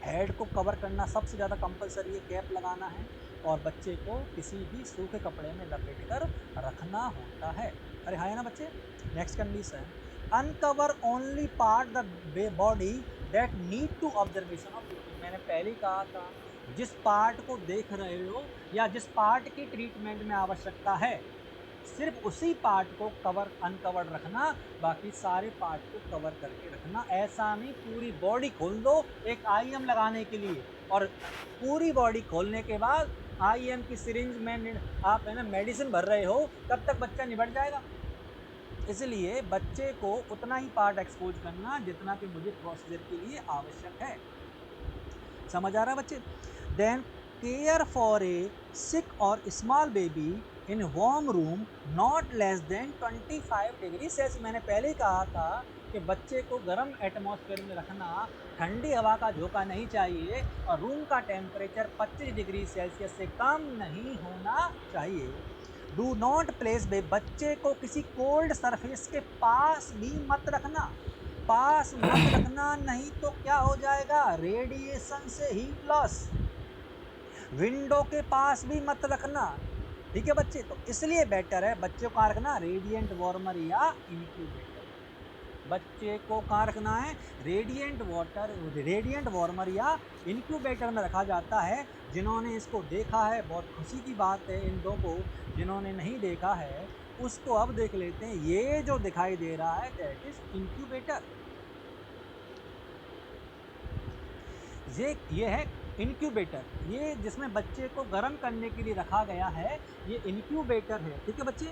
हेड को कवर करना सबसे ज़्यादा कंपलसरी है, कैप लगाना है, और बच्चे को किसी भी सूखे कपड़े में लपेट कर रखना होता है। अरे हाँ है ना बच्चे? Next condition, uncover only part the body that need to observation of treatment. मैंने पहले ही कहा था जिस पार्ट को देख रहे हो या जिस पार्ट की ट्रीटमेंट में आवश्यकता है सिर्फ उसी पार्ट को कवर अनकवर्ड रखना, बाकी सारे पार्ट को कवर करके रखना। ऐसा नहीं पूरी बॉडी खोल दो एक आईएम लगाने के लिए, और पूरी बॉडी खोलने के बाद आईएम की सिरिंज में आप है ना मेडिसिन भर रहे हो, तब तक बच्चा निबट जाएगा। इसलिए बच्चे को उतना ही पार्ट एक्सपोज करना जितना कि मुझे प्रोसीजर के लिए आवश्यक है। समझ आ रहा है बच्चे? देन केयर फॉर ए सिक और small baby in warm room not less than 25 degree Celsius. मैंने पहले ही कहा था कि बच्चे को गर्म एटमॉस्फेयर में रखना, ठंडी हवा का झोंका नहीं चाहिए, और रूम का टेम्परेचर 25 डिग्री सेल्सियस से कम नहीं होना चाहिए। डू नॉट प्लेस बच्चे को किसी कोल्ड सरफेस के पास भी मत रखना। पास मत रखना, नहीं तो क्या हो जाएगा? रेडिएशन से हीट लॉस। विंडो के पास भी मत रखना। ठीक है बच्चे? तो इसलिए बेटर है बच्चे को कहाँ रखना? रेडिएंट वार्मर या इनक्यूबेटर। बच्चे को कहाँ रखना है? रेडिएंट वार्मर या इनक्यूबेटर में रखा जाता है। जिन्होंने इसको देखा है बहुत खुशी की बात है, इन दो को जिन्होंने नहीं देखा है उसको अब देख लेते हैं। ये जो दिखाई दे रहा है दैट इज इनक्यूबेटर। ये है इनक्यूबेटर, ये जिसमें बच्चे को गर्म करने के लिए रखा गया है, ये इनक्यूबेटर है। ठीक है बच्चे?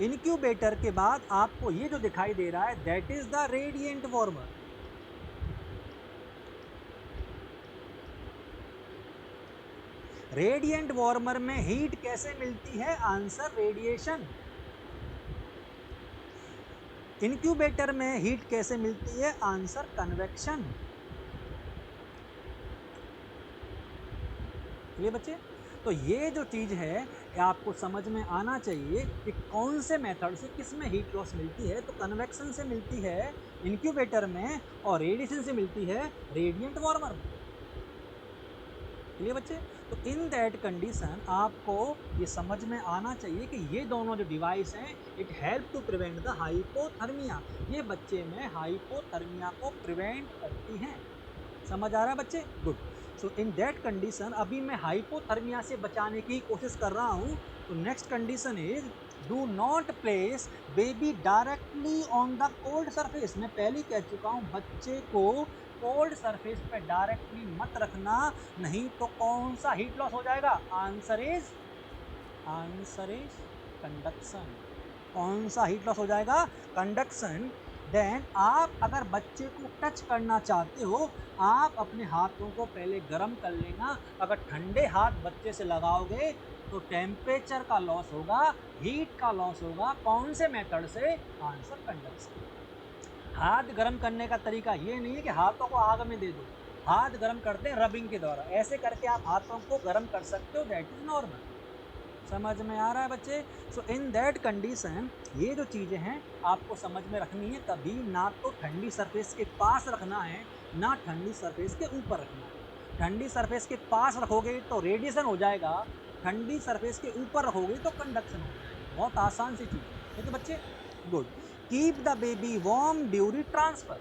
इनक्यूबेटर के बाद आपको ये जो दिखाई दे रहा है that is the radiant warmer. Radiant warmer में हीट कैसे मिलती है? Answer radiation. इनक्यूबेटर में हीट कैसे मिलती है? Answer convection. ये बच्चे, तो ये जो चीज है आपको समझ में आना चाहिए कि कौन से मेथड से किस में हीट लॉस मिलती है। तो कन्वेक्शन से मिलती है इनक्यूबेटर में और रेडिएशन से मिलती है रेडिएंट वार्मर में। ये बच्चे, तो इन दैट कंडीशन आपको ये समझ में आना चाहिए कि ये दोनों जो डिवाइस हैं it help to prevent the hypothermia. ये बच्चे में हाइपोथर्मिया को प्रिवेंट करती हैं। समझ आ रहा है बच्चे? Good. So in that condition अभी मैं हाइपोथर्मिया से बचाने की कोशिश कर रहा हूँ। तो next condition is do not place baby directly on the cold surface. मैं पहले कह चुका हूँ बच्चे को कोल्ड सरफेस पे डायरेक्टली मत रखना, नहीं तो कौन सा हीट लॉस हो जाएगा? Answer is conduction. कौन सा हीट लॉस हो जाएगा? कंडक्शन। देन आप अगर बच्चे को टच करना चाहते हो, आप अपने हाथों को पहले गर्म कर लेना। अगर ठंडे हाथ बच्चे से लगाओगे तो टेम्परेचर का लॉस होगा, हीट का लॉस होगा। कौन से मेथड से? Answer conduction. हाथ गर्म करने का तरीका ये नहीं है कि हाथों को आग में दे दो। हाथ गर्म करते हैं रबिंग के द्वारा, ऐसे करके आप हाथों को गर्म कर सकते हो, दैट इज नॉर्मल। समझ में आ रहा है बच्चे? सो इन दैट कंडीशन ये जो चीजें हैं आपको समझ में रखनी है। कभी ना तो ठंडी सरफेस के पास रखना है, ना ठंडी सरफेस के ऊपर रखना है। ठंडी सरफेस के पास रखोगे तो रेडिएशन हो जाएगा, ठंडी सरफेस के ऊपर रखोगे तो कंडक्शन हो जाएगा। बहुत आसान सी चीज है, ठीक है बच्चे? Good. Keep the baby warm during transfer.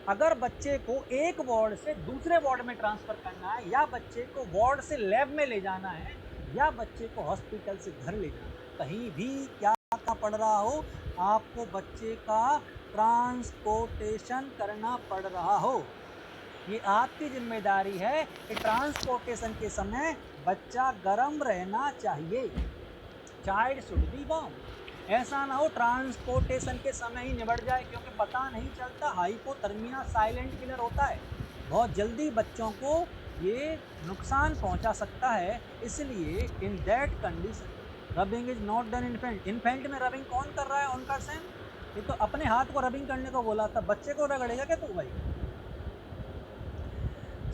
अगर बच्चे को एक वार्ड से दूसरे वार्ड में ट्रांसफर करना है, या बच्चे को वार्ड से लैब में ले जाना है, या बच्चे को हॉस्पिटल से घर ले जाना है, कहीं भी क्या पड़ रहा हो, आपको बच्चे का ट्रांसपोर्टेशन करना पड़ रहा हो, ये आपकी जिम्मेदारी है कि ट्रांसपोर्टेशन के समय बच्चा गर्म रहना चाहिए। Child should be warm. ऐसा ना हो ट्रांसपोर्टेशन के समय ही निबट जाए, क्योंकि पता नहीं चलता, हाइपोथर्मिया साइलेंट किलर होता है, बहुत जल्दी बच्चों को ये नुकसान पहुंचा सकता है। इसलिए इन that condition rubbing is not done infant. Infant में रबिंग कौन कर रहा है? उनका सेम। ये तो अपने हाथ को रबिंग करने को बोला था, बच्चे को रगड़ेगा क्या तू भाई?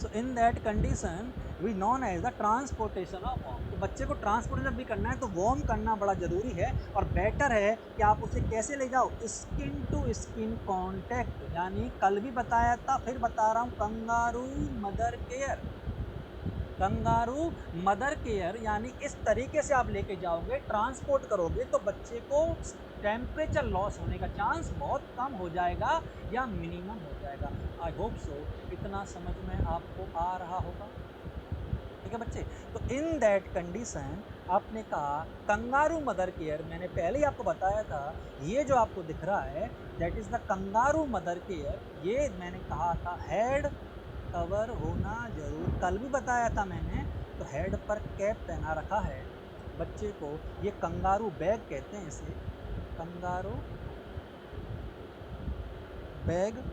So in that condition we known as the transportation of warm. तो बच्चे को ट्रांसपोर्टेशन भी करना है तो वार्म करना बड़ा जरूरी है, और बेटर है कि आप उसे कैसे ले जाओ? Skin to skin contact. यानी कल भी बताया था, फिर बता रहा हूँ, kangaroo mother care. Kangaroo mother care यानी इस तरीके से आप लेके जाओगे, ट्रांसपोर्ट करोगे, तो बच्चे को टेम्परेचर लॉस होने का चांस बहुत कम हो जाएगा या मिनिमम हो जाएगा। आई होप सो इतना समझ में आपको आ रहा होगा, ठीक है बच्चे? तो इन दैट कंडीशन आपने कहा कंगारू मदर केयर, मैंने पहले ही आपको बताया था, ये जो आपको दिख रहा है that is the kangaroo mother care. ये मैंने कहा था हेड कवर होना जरूर, कल भी बताया था मैंने। तो हेड पर कैप पहना रखा है बच्चे को, ये कंगारू बैग कहते हैं इसे, कंगारू बैग।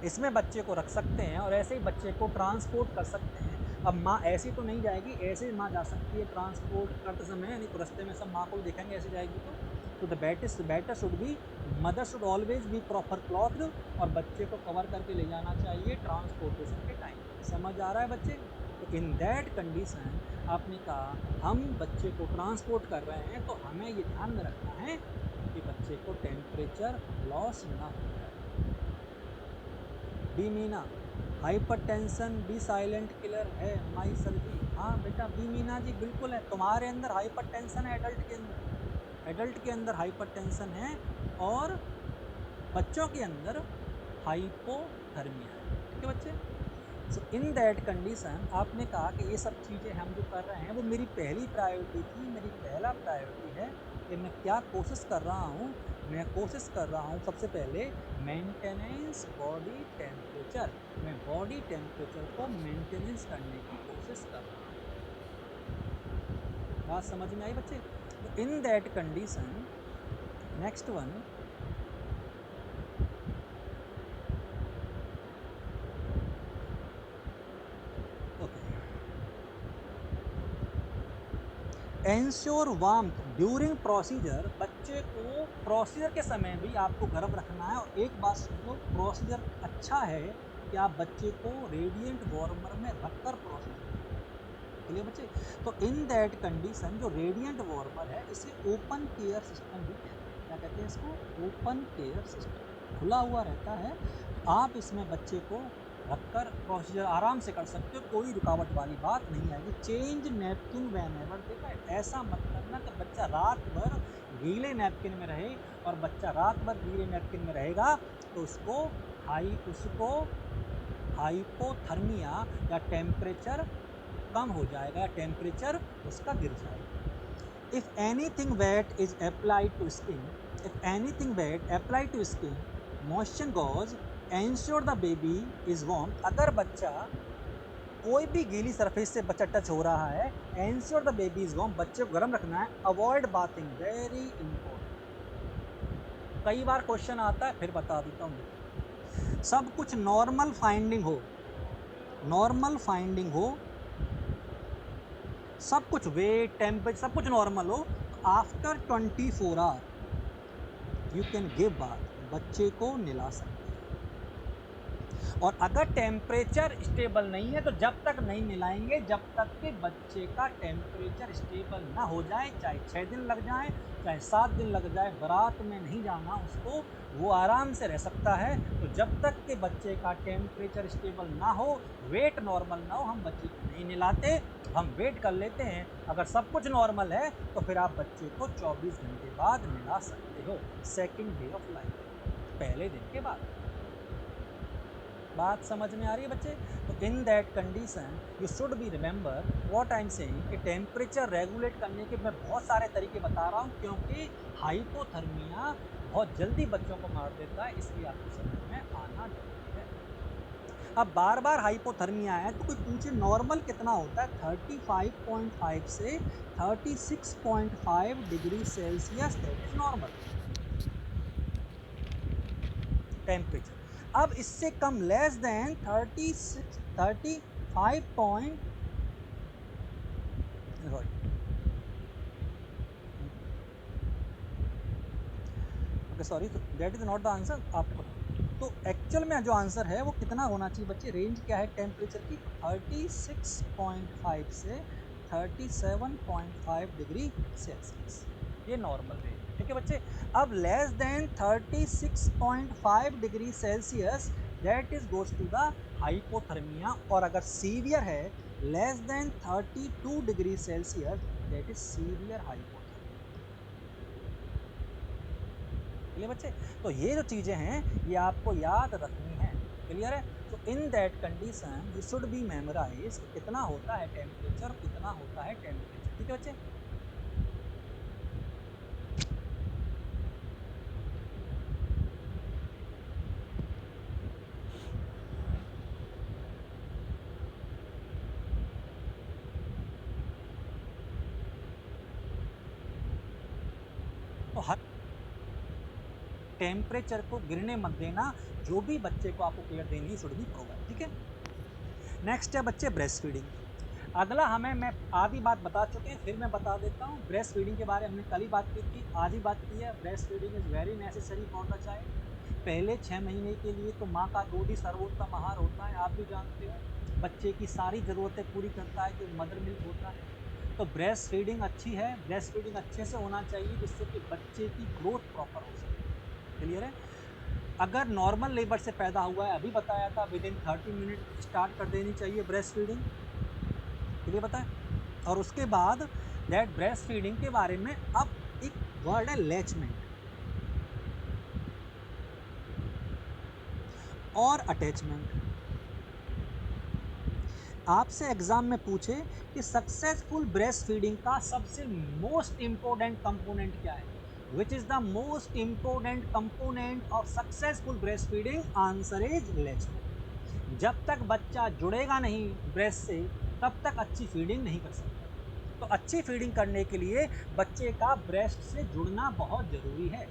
इसमें बच्चे को रख सकते हैं और ऐसे ही बच्चे को ट्रांसपोर्ट कर सकते हैं। अब माँ ऐसी तो नहीं जाएगी, ऐसे ही माँ जा सकती है ट्रांसपोर्ट करते समय, यानी तो रास्ते में सब माँ को देखेंगे ऐसे जाएगी तो the better should be, mother should always be proper clothed, और बच्चे को कवर करके ले जाना चाहिए ट्रांसपोर्टेशन के टाइम। समझ आ रहा है बच्चे? तो इन दैट कंडीशन आपने कहा हम बच्चे को ट्रांसपोर्ट कर रहे हैं तो हमें ये ध्यान में रखना है कि बच्चे को टेम्परेचर लॉस ना हो जाए। बी मीना, हाइपरटेंशन भी साइलेंट किलर है माई सर जी। हाँ बेटा बी मीना जी बिल्कुल है, तुम्हारे अंदर हाइपरटेंशन है, एडल्ट के अंदर हाइपरटेंशन है, और बच्चों के अंदर हाइपोथर्मिया है, ठीक है बच्चे? सो इन दैट कंडीशन आपने कहा कि ये सब चीज़ें हम जो कर रहे हैं वो मेरी पहली प्रायोरिटी थी, मेरी पहला प्रायोरिटी है कि मैं क्या कोशिश कर रहा हूँ। मैं कोशिश कर रहा हूँ सबसे पहले मेंटेनेंस बॉडी टेम्परेचर, मैं बॉडी टेम्परेचर को मेंटेनेंस करने की कोशिश कर रहा हूँ। बात समझ में आई बच्चे? तो in that condition next one, ensure warmth during procedure. बच्चे को प्रोसीजर के समय भी आपको गर्म रखना है। और एक बात सुन लो, प्रोसीजर अच्छा है कि आप बच्चे को रेडिएंट वार्मर में रखकर प्रोसीजर, चलिए बच्चे। तो इन दैट कंडीशन जो रेडिएंट वार्मर है इसे ओपन केयर सिस्टम भी कहते हैं। क्या कहते हैं इसको? Open care system. खुला हुआ रहता है, तो आप इसमें बच्चे को रखकर प्रोसीजर आराम से कर सकते हो, कोई रुकावट वाली बात नहीं आएगी। चेंज नैपकिन व्हेनेवर, देखा ऐसा मत करना कि बच्चा रात भर गीले नैपकिन में रहे। और बच्चा रात भर गीले नैपकिन में रहेगा तो उसको हाइपोथर्मिया या टेम्परेचर कम हो जाएगा, या टेम्परेचर उसका गिर जाएगा। If anything wet is applied to skin, moisture gauze, ensure the baby is warm. अगर बच्चा कोई भी गीली सरफेस से बच्चा टच हो रहा है, ensure the baby is warm, बच्चे को गर्म रखना है। Avoid bathing, very important. कई बार क्वेश्चन आता है, फिर बता देता हूँ। सब कुछ नॉर्मल फाइंडिंग हो, सब कुछ वेट, टेम्परेचर सब कुछ नॉर्मल हो, तो after 24 hour you can give bath, बच्चे को निला सकते हैं। और अगर टेम्परेचर स्टेबल नहीं है तो जब तक नहीं निलाएंगे जब तक कि बच्चे का टेम्परेचर स्टेबल ना हो जाए, चाहे 6 दिन लग जाए, चाहे 7 दिन लग जाए, बारात में नहीं जाना उसको, वो आराम से रह सकता है। तो जब तक कि बच्चे का टेम्परेचर स्टेबल ना हो, वेट नॉर्मल ना हो, हम बच्चे को नहीं निलाते, हम वेट कर लेते हैं। अगर सब कुछ नॉर्मल है तो फिर आप बच्चे को 24 घंटे बाद निला सकते हो, सेकेंड डे ऑफ लाइफ, पहले दिन के बाद। बात समझ में आ रही है बच्चे? तो in that condition you should be remember what I am saying कि टेम्परेचर रेगुलेट करने के मैं बहुत सारे तरीके बता रहा हूँ, क्योंकि हाइपोथर्मिया बहुत जल्दी बच्चों को मार देता है, इसलिए आपको समझ में आना जरूरी है। अब बार बार हाइपोथर्मिया है तो कोई पूछे नॉर्मल कितना होता है? 35.5 से 36.5 degree Celsius, that is normal temperature. अब इससे कम, less than 35 point, sorry, that is not the answer. आपको तो एक्चुअल में जो आंसर है वो कितना होना चाहिए बच्चे? रेंज क्या है टेम्परेचर की? 36.5 से 37.5 डिग्री सेल्सियस, ये नॉर्मल रेंज, ठीक है बच्चे। अब less than 36.5 degree Celsius, that is goes to the hypothermia. और अगर सीवियर है, less than 32 degree Celsius, that is severe hypothermia. चलिए बच्चे, तो ये जो चीज़ें हैं ये आपको याद रखनी है, क्लियर है? तो in that condition you should be memorize कितना होता है टेम्परेचर, कितना होता है टेम्परेचर, ठीक है बच्चे? तो हर टेम्परेचर को गिरने मत देना, जो भी बच्चे को आपको केयर देनी है शुड बी प्रोवाइड, ठीक है? नेक्स्ट है बच्चे ब्रेस्ट फीडिंग। अगला मैं आधी बात बता चुके हैं, फिर मैं बता देता हूँ। ब्रेस्ट फीडिंग के बारे में हमने कल ही बात की थी, आज ही बात की है। Breast feeding is very necessary for the child. पहले 6 महीने के लिए तो माँ का दूध ही सर्वोत्तम आहार होता है, आप भी जानते हो। बच्चे की सारी ज़रूरतें पूरी करता है जो मदर मिल्क होता है। तो ब्रेस्ट फीडिंग अच्छी है, ब्रेस्ट फीडिंग अच्छे से होना चाहिए जिससे कि बच्चे की ग्रोथ प्रॉपर हो सके, क्लियर है? अगर नॉर्मल लेबर से पैदा हुआ है, अभी बताया था विद इन 30 मिनट स्टार्ट कर देनी चाहिए ब्रेस्ट फीडिंग, क्लियर बताएं? और उसके बाद दैट ब्रेस्ट फीडिंग के बारे में अब एक वर्ड है लैचमेंट और अटैचमेंट। आपसे एग्जाम में पूछे कि सक्सेसफुल ब्रेस्ट फीडिंग का सबसे मोस्ट इंपॉर्टेंट कंपोनेंट क्या है, which is the most important component of successful breast feeding? Answer is latchment. जब तक बच्चा जुड़ेगा नहीं ब्रेस्ट से तब तक अच्छी फीडिंग नहीं कर सकता। तो अच्छी फीडिंग करने के लिए बच्चे का ब्रेस्ट से जुड़ना बहुत ज़रूरी है।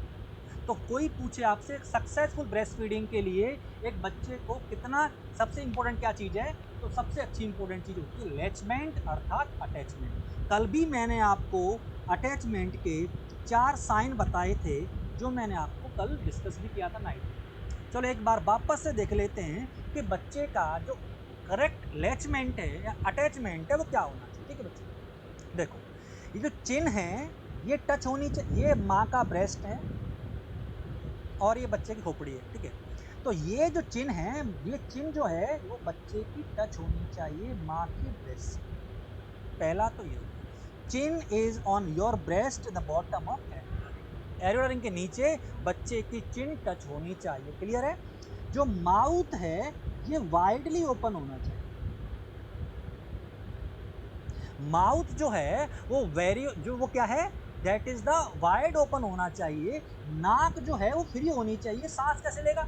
तो कोई पूछे आपसे सक्सेसफुल ब्रेस्ट फीडिंग के लिए एक बच्चे को कितना, सबसे इंपॉर्टेंट क्या चीज़ है, तो सबसे अच्छी इंपॉर्टेंट चीज़ होती है लैचमेंट अर्थात अटैचमेंट। कल भी मैंने आपको अटैचमेंट के 4 साइन बताए थे जो मैंने आपको कल डिस्कस भी किया था नाइट में। चलो एक बार वापस से देख लेते हैं कि बच्चे का जो करेक्ट लैचमेंट है या अटैचमेंट है वो क्या होना चाहिए। ठीक है बच्चे, देखो ये जो चिन है ये टच होनी चाहिए, ये माँ का ब्रेस्ट है और ये बच्चे की खोपड़ी है। ठीक है, तो ये जो चिन है, ये चिन जो है वो बच्चे की टच होनी चाहिए माँ के ब्रेस्ट से। पहला तो ये chin is on your breast the bottom of areola ring. Areola ring के नीचे बच्चे की चिन टच होनी चाहिए। क्लियर है? जो माउथ है ये वाइडली ओपन होना चाहिए। माउथ जो है वो जो वो क्या है, that is the wide open होना चाहिए। नाक जो है वो फ्री होनी चाहिए, सांस कैसे लेगा।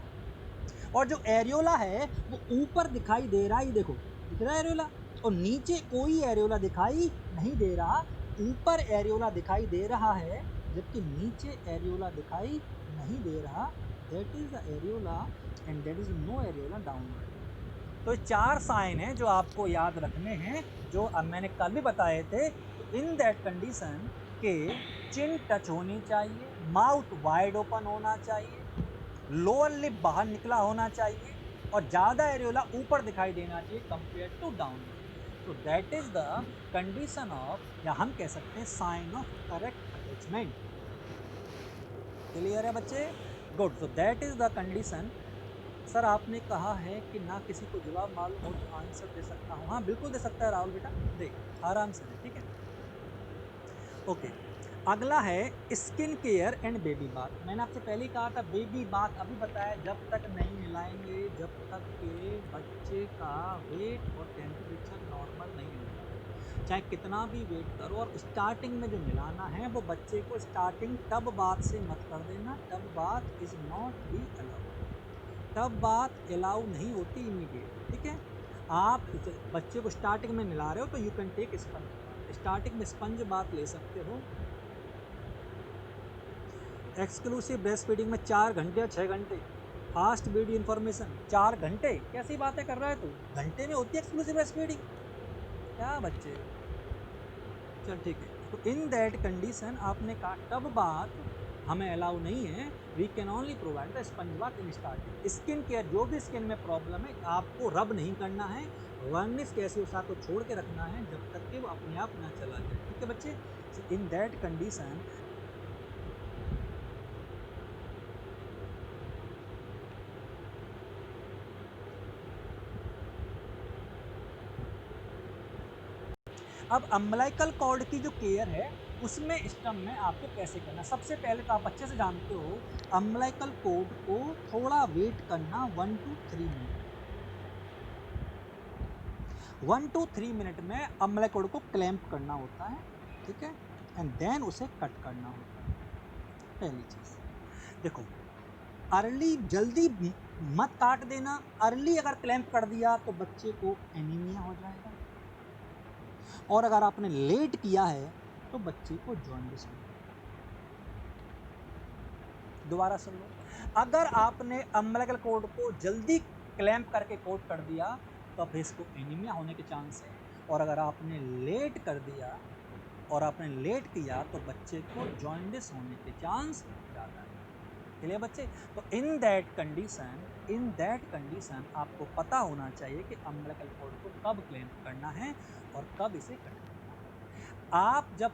और जो एरियोला है वो ऊपर दिखाई दे रहा है, ये देखो दिख रहा है एरियोला, और नीचे कोई एरियोला दिखाई नहीं दे रहा। ऊपर एरियोला दिखाई दे रहा है जबकि नीचे एरियोला दिखाई नहीं दे रहा। That is the areola and that is no areola downward. तो 4 साइन हैं जो आपको याद रखने हैं, जो अब मैंने कल भी बताए थे। तो इन दैट कंडीशन के चिन टच होनी चाहिए, माउथ वाइड ओपन होना चाहिए, लोअर लिप बाहर निकला होना चाहिए और ज्यादा एरियोला ऊपर दिखाई देना चाहिए कंपेयर टू डाउनवर्ड। तो that is the condition of, या हम कह सकते हैं sign of correct attachment. Clear है बच्चे? गुड। तो that is the condition. Sir आपने कहा है कि ना किसी को जवाब मालूम हो तो आंसर दे सकता हूँ। हाँ बिल्कुल दे सकता है राहुल बेटा, देख आराम से दे। ठीक है, ओके। अगला है skin care and baby bath. मैंने आपसे पहले ही कहा था बेबी बाथ अभी बताया, जब तक नहीं मिलाएंगे जब तक के बच्चे का वेट और टेम्परेचर नॉर्मल नहीं होगा, चाहे कितना भी वेट करो। और स्टार्टिंग में जो मिलाना है वो बच्चे को स्टार्टिंग टब बाथ से मत कर देना। Tub bath is not be allowed, tub bath allow नहीं होती इमीडिएट। ठीक है, आप बच्चे को स्टार्टिंग में मिला रहे हो तो you can take sponge bath, starting में स्पंज बाथ ले सकते हो। एक्सक्लूसिव ब्रेस्ट फीडिंग में 4 घंटे या 6 घंटे, फास्ट वीडियो इन्फॉर्मेशन 4 घंटे, कैसी बातें कर रहा है तू, घंटे में होती है एक्सक्लूसिव ब्रेस्ट फीडिंग क्या बच्चे। चल ठीक है, तो इन दैट कंडीशन आपने कहा टब बाथ हमें अलाउ नहीं है, we can only provide the sponge bath in starting. Skin care, जो भी स्किन में प्रॉब्लम है आपको रब नहीं करना है, वर्निश कैसियोसा को छोड़ के रखना है जब तक कि वो अपने आप ना चला जाए। ठीक है बच्चे, इन दैट कंडीशन अब अम्बिलिकल कॉर्ड की जो केयर है उसमें स्टम में आपको कैसे करना। सबसे पहले तो आप अच्छे से जानते हो अम्बिलिकल कॉर्ड को थोड़ा वेट करना 1 to 3 मिनट, 1 to 3 मिनट में अम्बिलिकल कॉर्ड को क्लैंप करना होता है। ठीक है, एंड देन उसे कट करना होता है। पहली चीज देखो, अर्ली जल्दी मत काट देना। अर्ली अगर क्लैंप कर दिया तो बच्चे को एनीमिया हो जाएगा, और अगर आपने लेट किया है तो बच्चे को जॉन्डिस हो। दोबारा सुन लो, अगर आपने अम्बिलिकल कॉर्ड को जल्दी क्लैंप करके कोट कर दिया तो अब इसको एनीमिया होने के चांस है, और अगर आपने लेट कर दिया और आपने लेट किया तो बच्चे को जॉन्डिस होने के चांस ज़्यादा है। चलिए बच्चे, तो इन दैट कंडीशन आपको पता होना चाहिए कि अम्बिलिकल कॉर्ड को कब क्लैंप करना है और कब इसे कट करना है। आप जब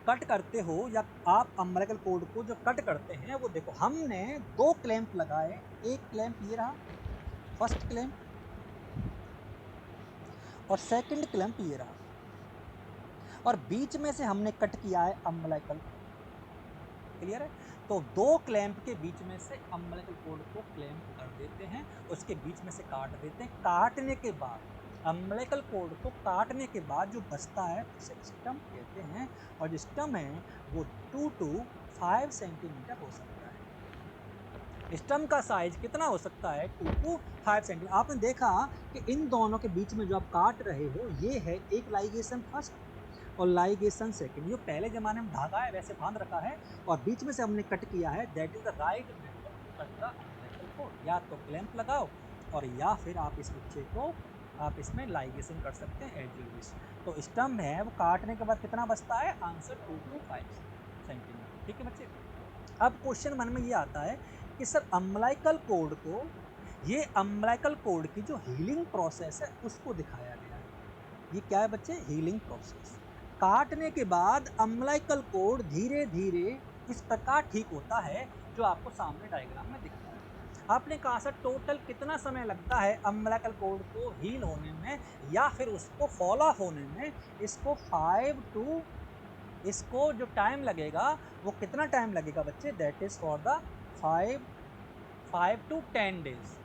कट करते हो या आप अम्बिलिकल कॉर्ड को जो कट करते हैं वो देखो, हमने 2 क्लैंप लगाए, एक क्लैंप ये रहा फर्स्ट क्लैंप, और सेकंड क्लैंप ये रहा, और बीच में से हमने कट किया है अम्बिलिकल कॉर्ड। क्लियर है? तो 2 क्लैंप के बीच में से अम्बिलिकल कॉर्ड को क्लैंप कर देते हैं, उसके बीच में से काट देते हैं। काटने के बाद अम्बिलिकल कॉर्ड को काटने के बाद जो बचता है उसे स्टम कहते हैं, और जो स्टम है वो 2 to 5 सेंटीमीटर हो सकता है। स्टम का साइज कितना हो सकता है? 2 to 5 सेंटीमीटर। आपने देखा कि इन दोनों के बीच में जो आप काट रहे हो ये है एक लाइगेशन फर्स्ट, और लाइगेशन सेकंड। ये पहले ज़माने में धागा है वैसे बांध रखा है और बीच में से हमने कट किया है, that is the right method to cut the umbilical cord. या तो क्लैंप लगाओ और या फिर आप इस बच्चे को आप इसमें लाइगेशन कर सकते हैं एज यू विश। तो स्टम्प है वो काटने के बाद कितना बचता है, आंसर 2 to 5 सेंटीमीटर। ठीक है बच्चे। अब क्वेश्चन मन में ये आता है कि सर अम्बिलिकल कोड को, ये अम्बिलिकल कोड की जो हीलिंग प्रोसेस है उसको दिखाया गया है। ये क्या है बच्चे, हीलिंग प्रोसेस। काटने के बाद अम्बिलिकल कोड धीरे धीरे इस प्रकार ठीक होता है जो आपको सामने डायग्राम में दिख रहा है। आपने कहा सर टोटल कितना समय लगता है अम्बिलिकल कोड को हील होने में या फिर उसको फॉल ऑफ होने में। इसको जो टाइम लगेगा वो कितना टाइम लगेगा बच्चे, that is for the 5 to 10 days.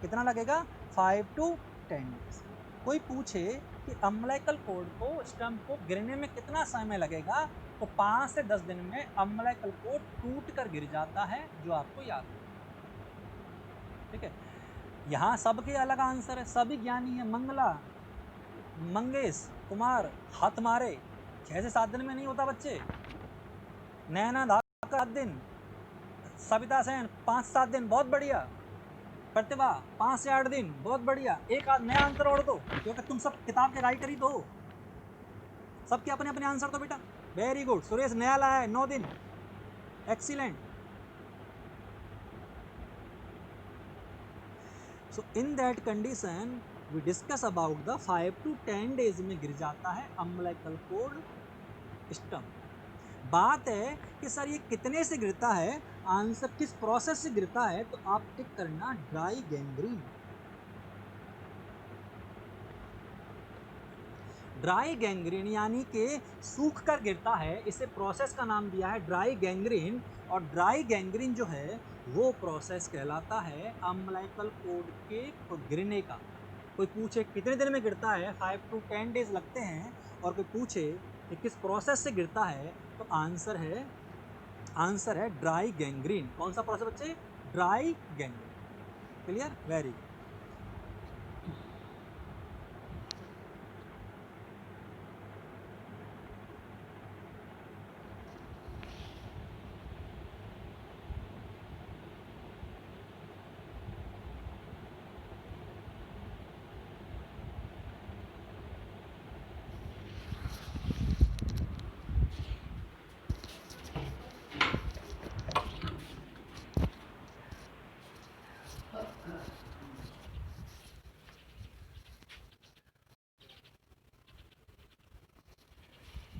कितना लगेगा, 5 to 10 डेज। कोई पूछे कि अम्बिलिकल कोड को, स्टम्प को गिरने में कितना समय लगेगा, तो 5 से 10 दिन में अम्बिलिकल कोड टूट कर गिर जाता है, जो आपको याद है। ठीक है, यहाँ सबके अलग आंसर है, सभी ज्ञानी है। मंगला, मंगेश कुमार हाथ मारे 6 से 7 दिन में नहीं होता बच्चे। नैना धाकर 7 दिन, सविता सेन 5 से 7 दिन, बहुत बढ़िया। प्रतिभा 5 से 8 दिन, बहुत बढ़िया। एक नया आंसर और दो, क्योंकि तुम सब किताब के राइटर ही तो हो। सबके अपने अपने आंसर दो बेटा, वेरी गुड। सुरेश नया लाया है 9 दिन, excellent. So in that condition we discuss about the 5 to 10 days में गिर जाता है अम्बिलिकल कोड स्टम्प। बात है कि सर ये कितने से गिरता है, आंसर किस प्रोसेस से गिरता है, तो आप टिक करना ड्राई गैंग्रीन। ड्राई गैंग्रीन यानी कि सूख कर गिरता है, इसे प्रोसेस का नाम दिया है ड्राई गैंग्रीन। और ड्राई गैंग्रीन जो है वो प्रोसेस कहलाता है अम्बिलिकल कोड के गिरने का। कोई पूछे कितने दिन में गिरता है, 5 to 10 डेज लगते हैं। और कोई पूछे कि किस प्रोसेस से गिरता है, तो आंसर है ड्राई गैंग्रीन। कौन सा प्रोसेस बच्चे, dry gangrene. Clear, very good.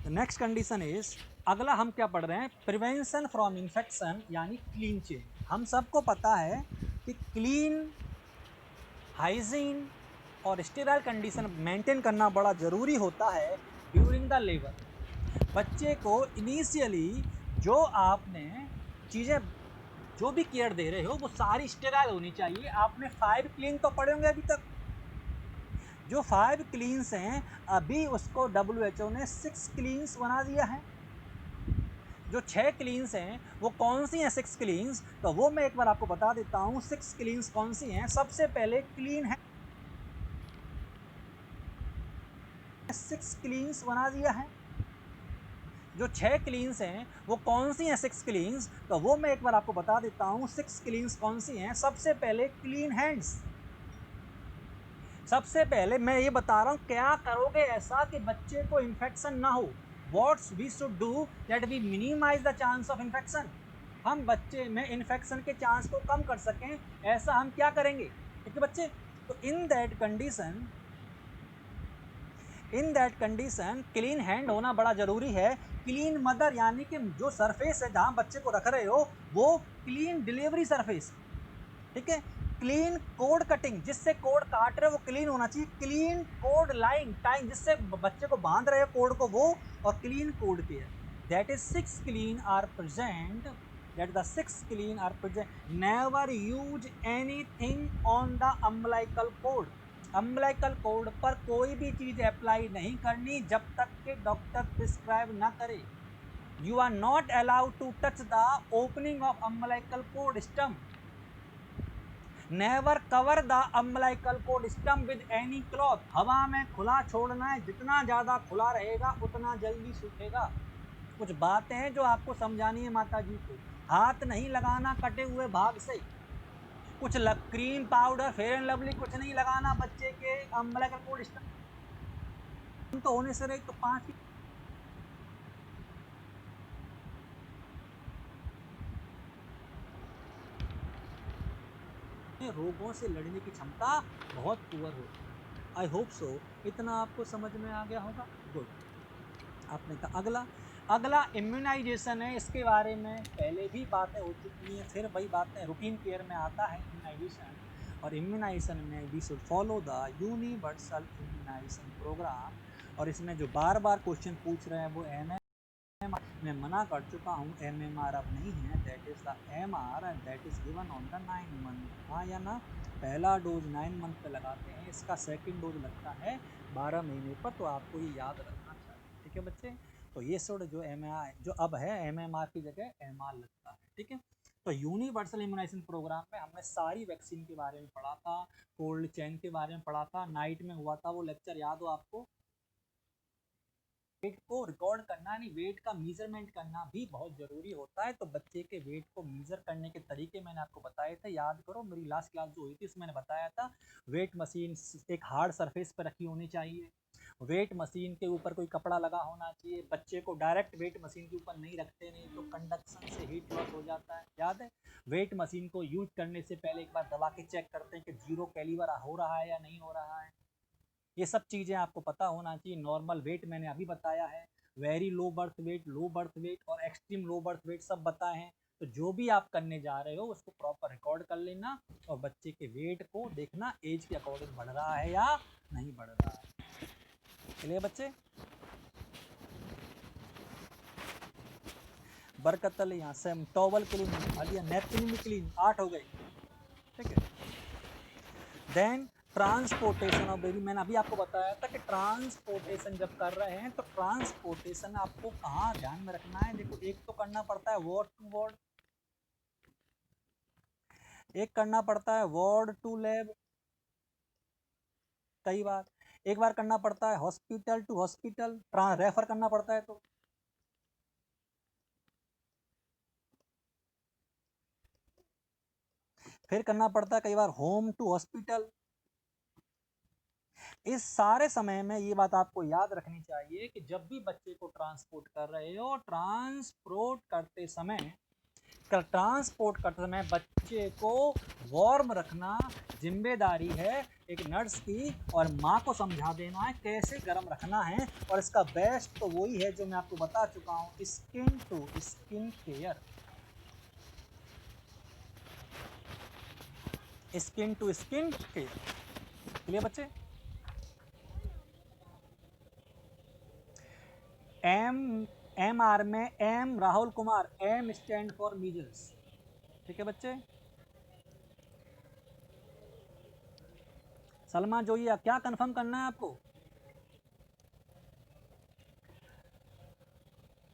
Next condition is, अगला हम क्या पढ़ रहे हैं, प्रिवेंशन फ्रॉम इन्फेक्शन यानी क्लीन चेन। हम सबको पता है कि क्लीन, हाइजीन और स्टेराइल कंडीशन मेंटेन करना बड़ा ज़रूरी होता है ड्यूरिंग द लेबर। बच्चे को इनिशियली जो आपने चीज़ें, जो भी केयर दे रहे हो वो सारी स्टेराइल होनी चाहिए। आपने 5 क्लीन तो पढ़े होंगे अभी तक। जो 5 क्लीन्स हैं, अभी उसको WHO ने 6 क्लीन्स बना दिया है। जो 6 क्लीन्स हैं वो कौन सी हैं 6 क्लीन्स, तो वो मैं एक बार आपको बता देता हूँ। 6 क्लीन्स कौन सी हैं। सबसे पहले क्लीन है, 6 क्लीन्स बना दिया है। जो 6 क्लीन्स हैं वो कौन सी हैं 6 क्लीन्स, तो वो मैं एक बार आपको बता देता हूँ। 6 क्लीन्स कौन सी हैं। सबसे पहले क्लीन हैंड्स। सबसे पहले मैं ये बता रहा हूँ क्या करोगे ऐसा कि बच्चे को इन्फेक्शन ना हो। What's we should do that we minimize the chance of infection. हम बच्चे में इन्फेक्शन के चांस को कम कर सकें, ऐसा हम क्या करेंगे। ठीक है बच्चे, तो in that condition clean hand होना बड़ा ज़रूरी है। क्लीन मदर यानी कि जो सरफेस है जहाँ बच्चे को रख रहे हो वो क्लीन डिलीवरी सरफेस। ठीक है, क्लीन कोड कटिंग, जिससे कोड काट रहे हो वो क्लीन होना चाहिए। क्लीन कोड लाइन टाइम, जिससे बच्चे को बांध रहे हो कोड को वो, और clean code care. That is 6 clean are present, that the 6 clean are present. Never use anything on the umbilical code. Umbilical cord पर कोई भी चीज़ अप्लाई नहीं करनी जब तक कि डॉक्टर प्रिस्क्राइब ना करे। You are not allowed to touch the opening of umbilical cord stump. Never cover the umbilical cord stump with any cloth. हवा में खुला छोड़ना है, जितना ज़्यादा खुला रहेगा उतना जल्दी सूखेगा। कुछ बातें हैं जो आपको समझानी है माता जी को। हाथ नहीं लगाना कटे हुए भाग से, कुछ cream powder fair and lovely कुछ नहीं लगाना बच्चे के अम्बिलिकल कॉर्ड स्टम्प तो होने से रही तो 5 रोगों से लड़ने की क्षमता बहुत पुअर होती है। आई होप सो इतना आपको समझ में आ गया होगा। गुड। आपने कहा अगला इम्यूनाइजेशन है। इसके बारे में पहले भी बातें हो चुकी हैं, फिर वही बातें रूटीन केयर में आता है इम्यूनाइजेशन। और इम्यूनाइजेशन में we should follow the universal immunisation programme. और इसमें जो बार बार क्वेश्चन पूछ रहे हैं वो मैं मना कर चुका हूँ, MMR अब नहीं है। That is the MR and that is given on the 9 month. हाँ या ना? पहला डोज 9 मंथ पे लगाते हैं, इसका सेकंड डोज लगता है 12 महीने पर। तो आपको ये याद रखना चाहिए, ठीक है बच्चे। तो ये सोड जो MR जो अब है MMR की जगह MR लगता है, ठीक है। तो यूनिवर्सल इम्यूनाइजेशन प्रोग्राम में हमने सारी वैक्सीन के बारे में पढ़ा था, कोल्ड चेन के बारे में पढ़ा था, नाइट में हुआ था वो लेक्चर, याद हो आपको। वेट को रिकॉर्ड करना नहीं, वेट का मेजरमेंट करना भी बहुत ज़रूरी होता है। तो बच्चे के वेट को मेजर करने के तरीके मैंने आपको बताए थे, याद करो। मेरी लास्ट क्लास जो हुई थी उसमें मैंने बताया था वेट मशीन एक हार्ड सरफेस पर रखी होनी चाहिए, वेट मशीन के ऊपर कोई कपड़ा लगा होना चाहिए, बच्चे को डायरेक्ट वेट मशीन के ऊपर नहीं रखते, नहीं तो कंडक्शन से हीट लॉस हो जाता है, याद है। वेट मशीन को यूज करने से पहले एक बार दबा के चेक करते हैं कि 0 कैलिबर हो रहा है या नहीं हो रहा है। ये सब चीज़ें आपको पता होना चाहिए। नॉर्मल वेट मैंने अभी बताया है, very low birth weight, low birth weight और एक्सट्रीम लो बर्थ वेट सब बताए हैं। तो जो भी आप करने जा रहे हो उसको प्रॉपर रिकॉर्ड कर लेना और बच्चे के वेट को देखना एज के अकॉर्डिंग बढ़ रहा है या नहीं बढ़ रहा है। चलिए बच्चे, बरकतल यहाँ से टॉवल क्लीन खा लिया, नैपकिन भी क्लीन, 8 हो गए, ठीक है। देन ट्रांसपोर्टेशन ऑफ बेबी, मैंने अभी आपको बताया था कि ट्रांसपोर्टेशन जब कर रहे हैं तो ट्रांसपोर्टेशन आपको कहाँ ध्यान में रखना है। देखो, एक तो करना पड़ता है वार्ड टू वार्ड, एक करना पड़ता है वार्ड टू लैब, कई बार एक बार करना पड़ता है हॉस्पिटल टू हॉस्पिटल, रेफर करना पड़ता है। तो फिर करना पड़ता है कई बार होम टू हॉस्पिटल। इस सारे समय में ये बात आपको याद रखनी चाहिए कि जब भी बच्चे को ट्रांसपोर्ट कर रहे हो, ट्रांसपोर्ट करते समय बच्चे को वार्म रखना जिम्मेदारी है एक नर्स की, और माँ को समझा देना है कैसे गर्म रखना है। और इसका बेस्ट तो वही है जो मैं आपको बता चुका हूँ, skin to skin care, skin to skin care. चलिए बच्चे, MR में M Rahul Kumar, M stand for measles, ठीक है बच्चे। सलमा जोइया, क्या कंफर्म करना है आपको?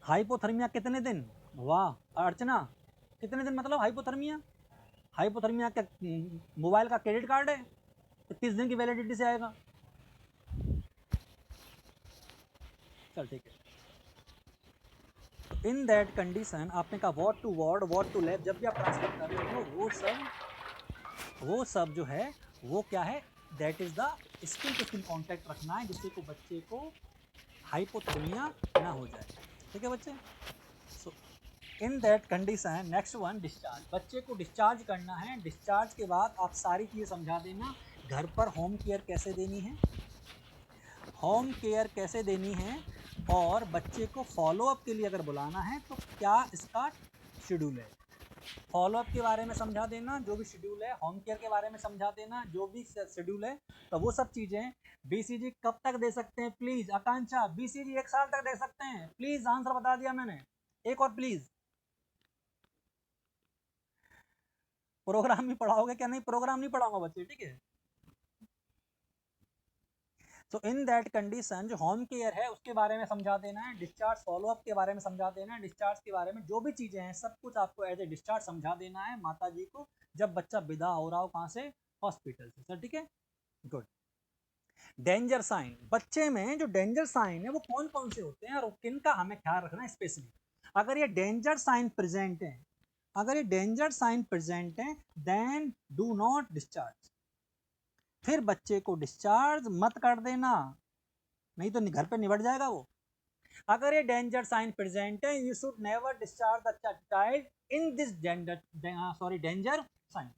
हाइपोथर्मिया कितने दिन? वाह अर्चना, कितने दिन मतलब हाइपोथर्मिया? हाइपोथर्मिया क्या मोबाइल का क्रेडिट कार्ड है? 30 दिन की वैलिडिटी से आएगा। चल ठीक है। इन दैट कंडीशन आपने कहा ward to ward, ward to lab, जब भी आप ट्रांसफर कर रहे हो वो सब जो है वो क्या है, that is the skin to skin contact रखना है जिससे को बच्चे को हाइपोथर्मिया ना हो जाए, ठीक है बच्चे। So in that condition next one discharge, बच्चे को डिस्चार्ज करना है। डिस्चार्ज के बाद आप सारी चीज़ें समझा देना, घर पर होम केयर कैसे देनी है, होम केयर कैसे देनी है, और बच्चे को फॉलोअप के लिए अगर बुलाना है तो क्या इसका शेड्यूल है, फॉलोअप के बारे में समझा देना, जो भी शेड्यूल है, होम केयर के बारे में समझा देना, जो भी शेड्यूल है। तो वो सब चीज़ें BCG कब तक दे सकते हैं प्लीज़? आकांक्षा, BCG 1 साल तक दे सकते हैं प्लीज़, आंसर बता दिया मैंने। एक और प्लीज़, प्रोग्राम भी पढ़ाओगे क्या? नहीं, प्रोग्राम नहीं पढ़ाऊंगा बच्चे, ठीक है। तो इन दैट कंडीशन जो होम केयर है उसके बारे में समझा देना है, डिस्चार्ज फॉलोअप के बारे में समझा देना है, डिस्चार्ज के बारे में जो भी चीज़ें हैं सब कुछ आपको एज ए डिस्चार्ज समझा देना है माता जी को जब बच्चा विदा हो रहा हो कहाँ से, हॉस्पिटल से। सर ठीक है, गुड। डेंजर साइन, बच्चे में जो डेंजर साइन है वो कौन कौन से होते हैं और किन का हमें ख्याल रखना है स्पेशली। अगर ये डेंजर साइन प्रेजेंट है, अगर ये डेंजर साइन प्रेजेंट है देन डू नॉट डिस्चार्ज, फिर बच्चे को डिस्चार्ज मत कर देना, नहीं तो घर पे निबट जाएगा वो। अगर ये डेंजर साइन प्रेजेंट है you should never discharge the child in this danger sign.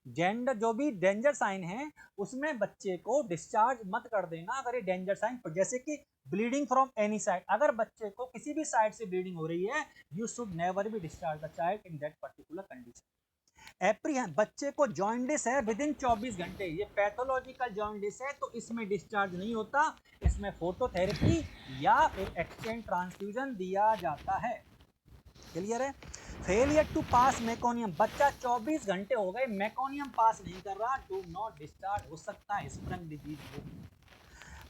Gender जो भी डेंजर साइन है उसमें बच्चे को डिस्चार्ज मत कर देना अगर ये डेंजर साइन, जैसे कि ब्लीडिंग फ्रॉम एनी साइड, अगर बच्चे को किसी भी साइड से ब्लीडिंग हो रही है you should never be discharge the child in that particular condition. Apprehend, बच्चे को जॉइंडिस है विद इन 24 घंटे, ये पैथोलॉजिकल जॉइंडिस है तो इसमें डिस्चार्ज नहीं होता, इसमें फोटोथेरेपी या फिर एक्सचेंज ट्रांसफ्यूजन दिया जाता है। क्लियर है। फेलियर टू पास मेकोनियम, बच्चा 24 घंटे हो गए मेकोनियम पास नहीं कर रहा, डू नॉट डिस्चार्ज, हो सकता है स्प्रंग डिजीज हो।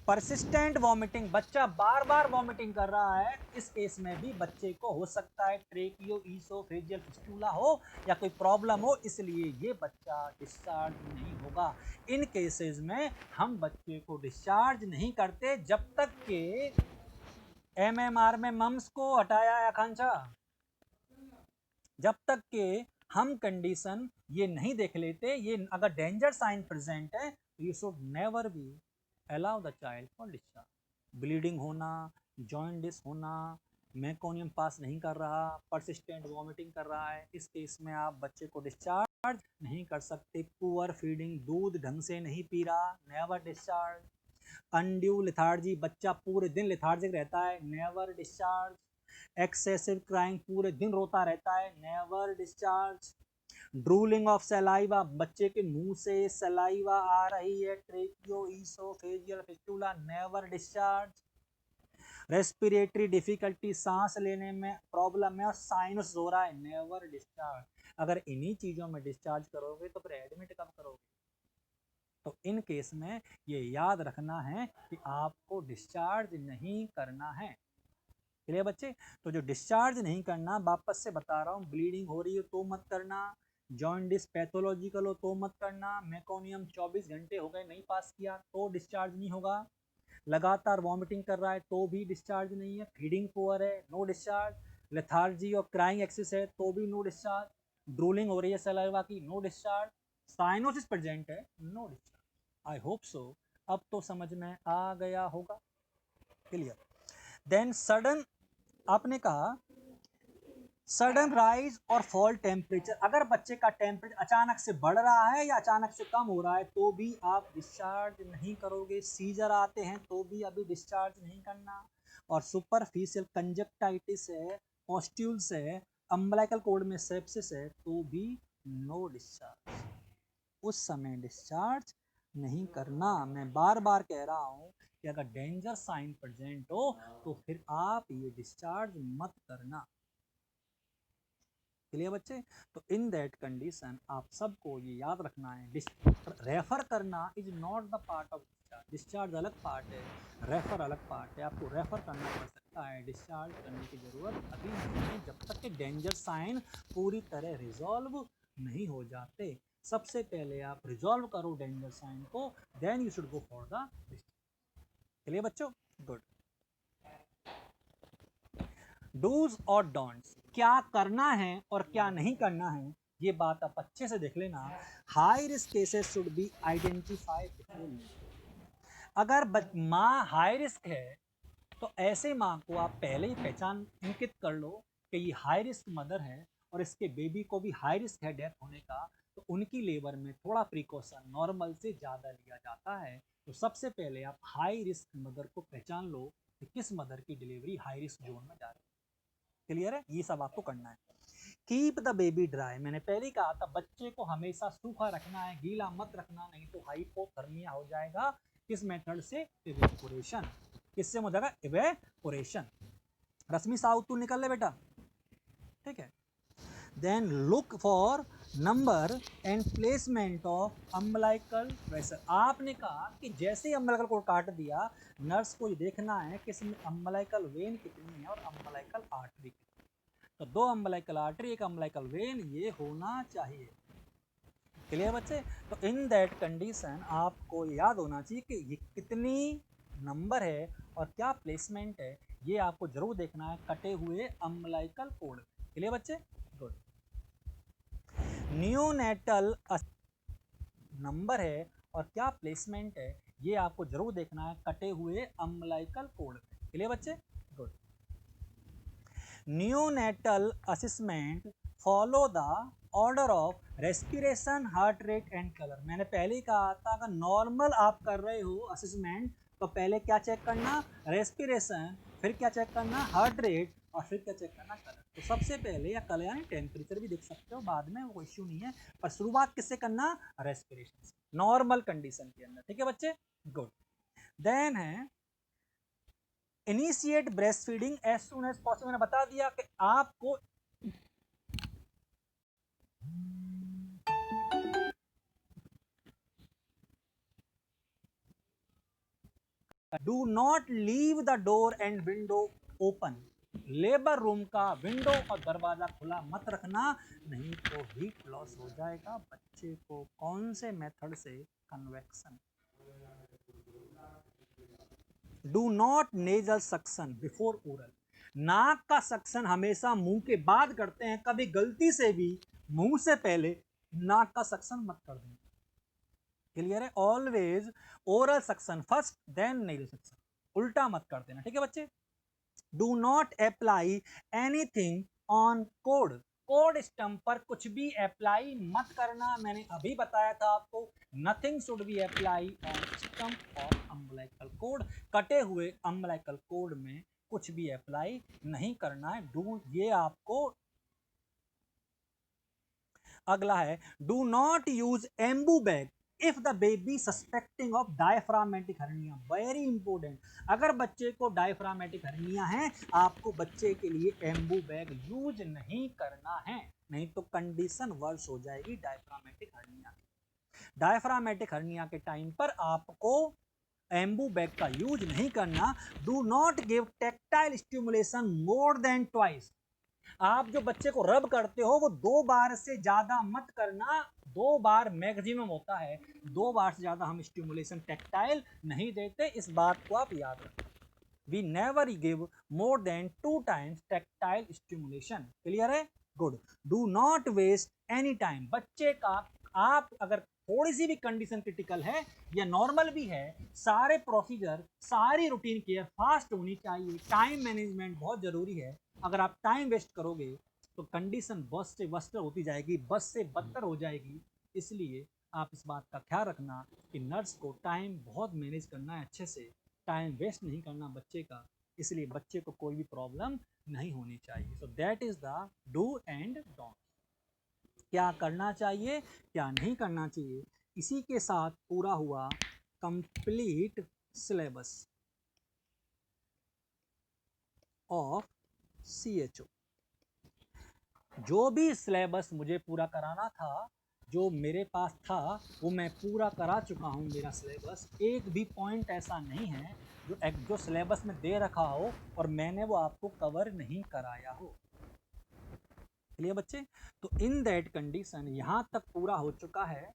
परसिस्टेंट वॉमिटिंग, बच्चा बार बार वॉमिटिंग कर रहा है, इस केस में भी बच्चे को हो सकता है ट्रेकियो ईसोफेजियल फिस्टुला हो या कोई प्रॉब्लम हो, इसलिए ये बच्चा डिस्चार्ज नहीं होगा। इन केसेस में हम बच्चे को डिस्चार्ज नहीं करते जब तक के एमएमआर में मम्स को हटाया है आकांक्षा, जब तक के हम कंडीशन ये नहीं देख लेते, ये अगर डेंजर साइन प्रेजेंट है you should never be allow the child for discharge. Bleeding होना, जॉइंडिस होना, मेकोनियम पास नहीं कर रहा, परसिस्टेंट वॉमिटिंग कर रहा है, इस केस में आप बच्चे को डिस्चार्ज नहीं कर सकते। पुअर फीडिंग, दूध ढंग से नहीं पी रहा, नेवर डिस्चार्ज। अनड्यू लेथार्जी, बच्चा पूरे दिन लेथार्जिक रहता है, नेवर डिस्चार्ज। एक्सेसिव क्राइंग, पूरे दिन रोता रहता है, never discharge. Drooling of saliva, बच्चे के मुंह से सलाइवा आ रही है, ट्रेकियो oesophageal fistula, never discharge. Respiratory difficulty, सांस लेने में प्रॉब्लम है और साइनस हो रहा है, नेवर डिस्चार्ज। अगर इन्हीं चीजों में डिस्चार्ज करोगे तो फिर एडमिट कब करोगे। तो इन केस में ये याद रखना है कि आपको डिस्चार्ज नहीं करना है। चलिए बच्चे, तो जो डिस्चार्ज नहीं करना, वापस से बता रहा हूँ, ब्लीडिंग हो रही हो तो मत करना, जॉइंडिस पैथोलॉजिकल हो तो मत करना, मेकोनियम 24 घंटे हो गए नहीं पास किया तो डिस्चार्ज नहीं होगा, लगातार वॉमिटिंग कर रहा है तो भी डिस्चार्ज नहीं है, फीडिंग पुअर है नो डिस्चार्ज, लेथार्जी और क्राइंग एक्सिस है तो भी नो डिस्चार्ज, ड्रूलिंग हो रही है सलाइवा की नो डिस्चार्ज, साइनोसिस प्रेजेंट है no discharge. I hope so अब तो समझ में आ गया होगा। क्लियर। देन सडन, आपने कहा सडन राइज और फॉल टेम्परेचर, अगर बच्चे का टेम्परेचर अचानक से बढ़ रहा है या अचानक से कम हो रहा है तो भी आप डिस्चार्ज नहीं करोगे। सीजर आते हैं तो भी अभी डिस्चार्ज नहीं करना। और सुपरफिशियल कंजक्टाइटिस है, पॉस्ट्यूल्स है, अम्बलाइकल कोड में सेप्सिस है तो भी नो डिस्चार्ज, उस समय डिस्चार्ज नहीं करना। मैं बार बार कह रहा हूँ कि अगर डेंजर साइन प्रेजेंट हो तो फिर आप ये डिस्चार्ज मत करना। चलिए बच्चे, तो इन दैट कंडीशन आप सबको ये याद रखना है, रेफर करना is not the part of discharge. Discharge अलग पार्ट है, रेफर अलग पार्ट है, आपको रेफर करना पड़ सकता है, डिस्चार्ज करने की ज़रूरत अभी नहीं है जब तक कि डेंजर साइन पूरी तरह रिजॉल्व नहीं हो जाते। सबसे पहले आप रिजॉल्व करो डेंजर साइन को, then you should go for the discharge. चलिए बच्चों, गुड। डूज और डोंट्स, क्या करना है और क्या नहीं करना है, ये बात आप अच्छे से देख लेना। High risk cases should be identified. अगर माँ हाई रिस्क है तो ऐसे माँ को आप पहले ही पहचान इंकित कर लो कि ये हाई रिस्क मदर है और इसके बेबी को भी हाई रिस्क है डेथ होने का, तो उनकी लेबर में थोड़ा प्रिकॉशन नॉर्मल से ज़्यादा लिया जाता है। तो सबसे पहले आप हाई रिस्क मदर को पहचान लो कि किस मदर की डिलीवरी हाई रिस्क जोन में जा रही है। क्लियर है, ये सब आपको करना है। कीप द बेबी ड्राई, मैंने पहले ही कहा था बच्चे को हमेशा सूखा रखना है, गीला मत रखना, नहीं तो हाइपोथर्मिया हो जाएगा। किस मेथड से, इवेपोरेशन। किससे हो जाएगा, इवेपोरेशन। रश्मि साउथ तू निकल ले बेटा, ठीक है। Then look for number and placement of umbilical vessel. आपने कहा कि जैसे ही अम्बलाइकल कोड काट दिया, नर्स को ये देखना है कि इसमें अम्बलाइकल वेन कितनी है और अम्बलाइकल आर्टरी कितनी है। तो 2 अम्बलाइकल आर्टरी, 1 अम्बलाइकल वेन, ये होना चाहिए। क्लियर बच्चे? तो इन दैट कंडीशन आपको याद होना चाहिए कि ये कितनी नंबर है और क्या प्लेसमेंट है, ये आपको जरूर देखना है कटे हुए अम्बलाइकल कोड। क्लियर बच्चे? गुड। नियोनेटल नंबर है और क्या प्लेसमेंट है, ये आपको जरूर देखना है कटे हुए अम्बलाइकल कोड। क्लियर बच्चे? Good. Neonatal assessment follow the order of respiration, heart rate and colour. मैंने पहले ही कहा था अगर नॉर्मल आप कर रहे हो असेसमेंट तो पहले क्या चेक करना, रेस्पिरेशन, फिर क्या चेक करना, हार्ट रेट, और फिर क्या चेक करना, कलर। तो सबसे पहले या कलर यानी टेम्परेचर भी देख सकते हो बाद में, वो इश्यू नहीं है, पर शुरुआत किससे करना, रेस्पिरेशन से, नॉर्मल कंडीशन के अंदर। ठीक है बच्चे? गुड। देन है initiate breastfeeding as soon as possible. मैंने बता दिया कि आपको do not leave the door and window open. Labour room का विंडो और दरवाजा खुला मत रखना, नहीं तो हीट लॉस हो जाएगा बच्चे को। कौन से मेथड से, convection. Do not nasal suction before oral. नाक का सक्शन हमेशा मुंह के बाद करते हैं, कभी गलती से भी मुंह से पहले नाक का सक्शन मत कर दें। क्लियर है? Always oral suction first then nasal suction, उल्टा मत कर देना। ठीक है बच्चे? Do not apply anything on cord. Cord stump पर कुछ भी अप्लाई मत करना। मैंने अभी बताया था आपको, nothing should be apply on stump of umbilical code. कटे हुए अम्बलाइकल कोड में कुछ भी अप्लाई नहीं करना है। डू, ये आपको। अगला है do not use Anbu bag if the baby suspecting of diaphragmatic hernia. Very important, अगर बच्चे को डायफ्रामेटिक हर्निया है, आपको बच्चे के लिए एम्बू बैग यूज नहीं करना है, नहीं तो कंडीशन वर्स हो जाएगी डायफ्रामेटिक हर्निया। डायफ्रामेटिक हर्निया के टाइम पर आपको एम्बू बैग का यूज नहीं करना। Do not give tactile stimulation more than twice. आप जो बच्चे को रब करते हो वो 2 बार से ज्यादा मत करना, 2 बार मैक्सिमम होता है, 2 बार से ज्यादा हम स्टिमुलेशन टेक्टाइल नहीं देते, इस बात को आप याद रखें। We never give more than 2 times tactile stimulation. Clear है? Good. Do not waste any time. बच्चे का आप अगर थोड़ी सी भी कंडीशन क्रिटिकल है या नॉर्मल भी है, सारे प्रोसीजर, सारी रूटीन केयर फास्ट होनी चाहिए। टाइम मैनेजमेंट बहुत जरूरी है। अगर आप टाइम वेस्ट करोगे तो कंडीशन बस से वर्स्ट होती जाएगी, बस से बदतर हो जाएगी। इसलिए आप इस बात का ख्याल रखना कि नर्स को टाइम बहुत मैनेज करना है अच्छे से, टाइम वेस्ट नहीं करना बच्चे का, इसलिए बच्चे को कोई भी प्रॉब्लम नहीं होनी चाहिए। सो that is the do and don't. क्या करना चाहिए, क्या नहीं करना चाहिए। इसी के साथ पूरा हुआ कंप्लीट सिलेबस ऑफ CHO। जो भी सिलेबस मुझे पूरा कराना था, जो मेरे पास था, वो मैं पूरा करा चुका हूँ। मेरा सिलेबस एक भी पॉइंट ऐसा नहीं है जो सिलेबस में दे रखा हो और मैंने वो आपको कवर नहीं कराया हो। क्लियर बच्चे? तो इन दैट कंडीशन यहाँ तक पूरा हो चुका है।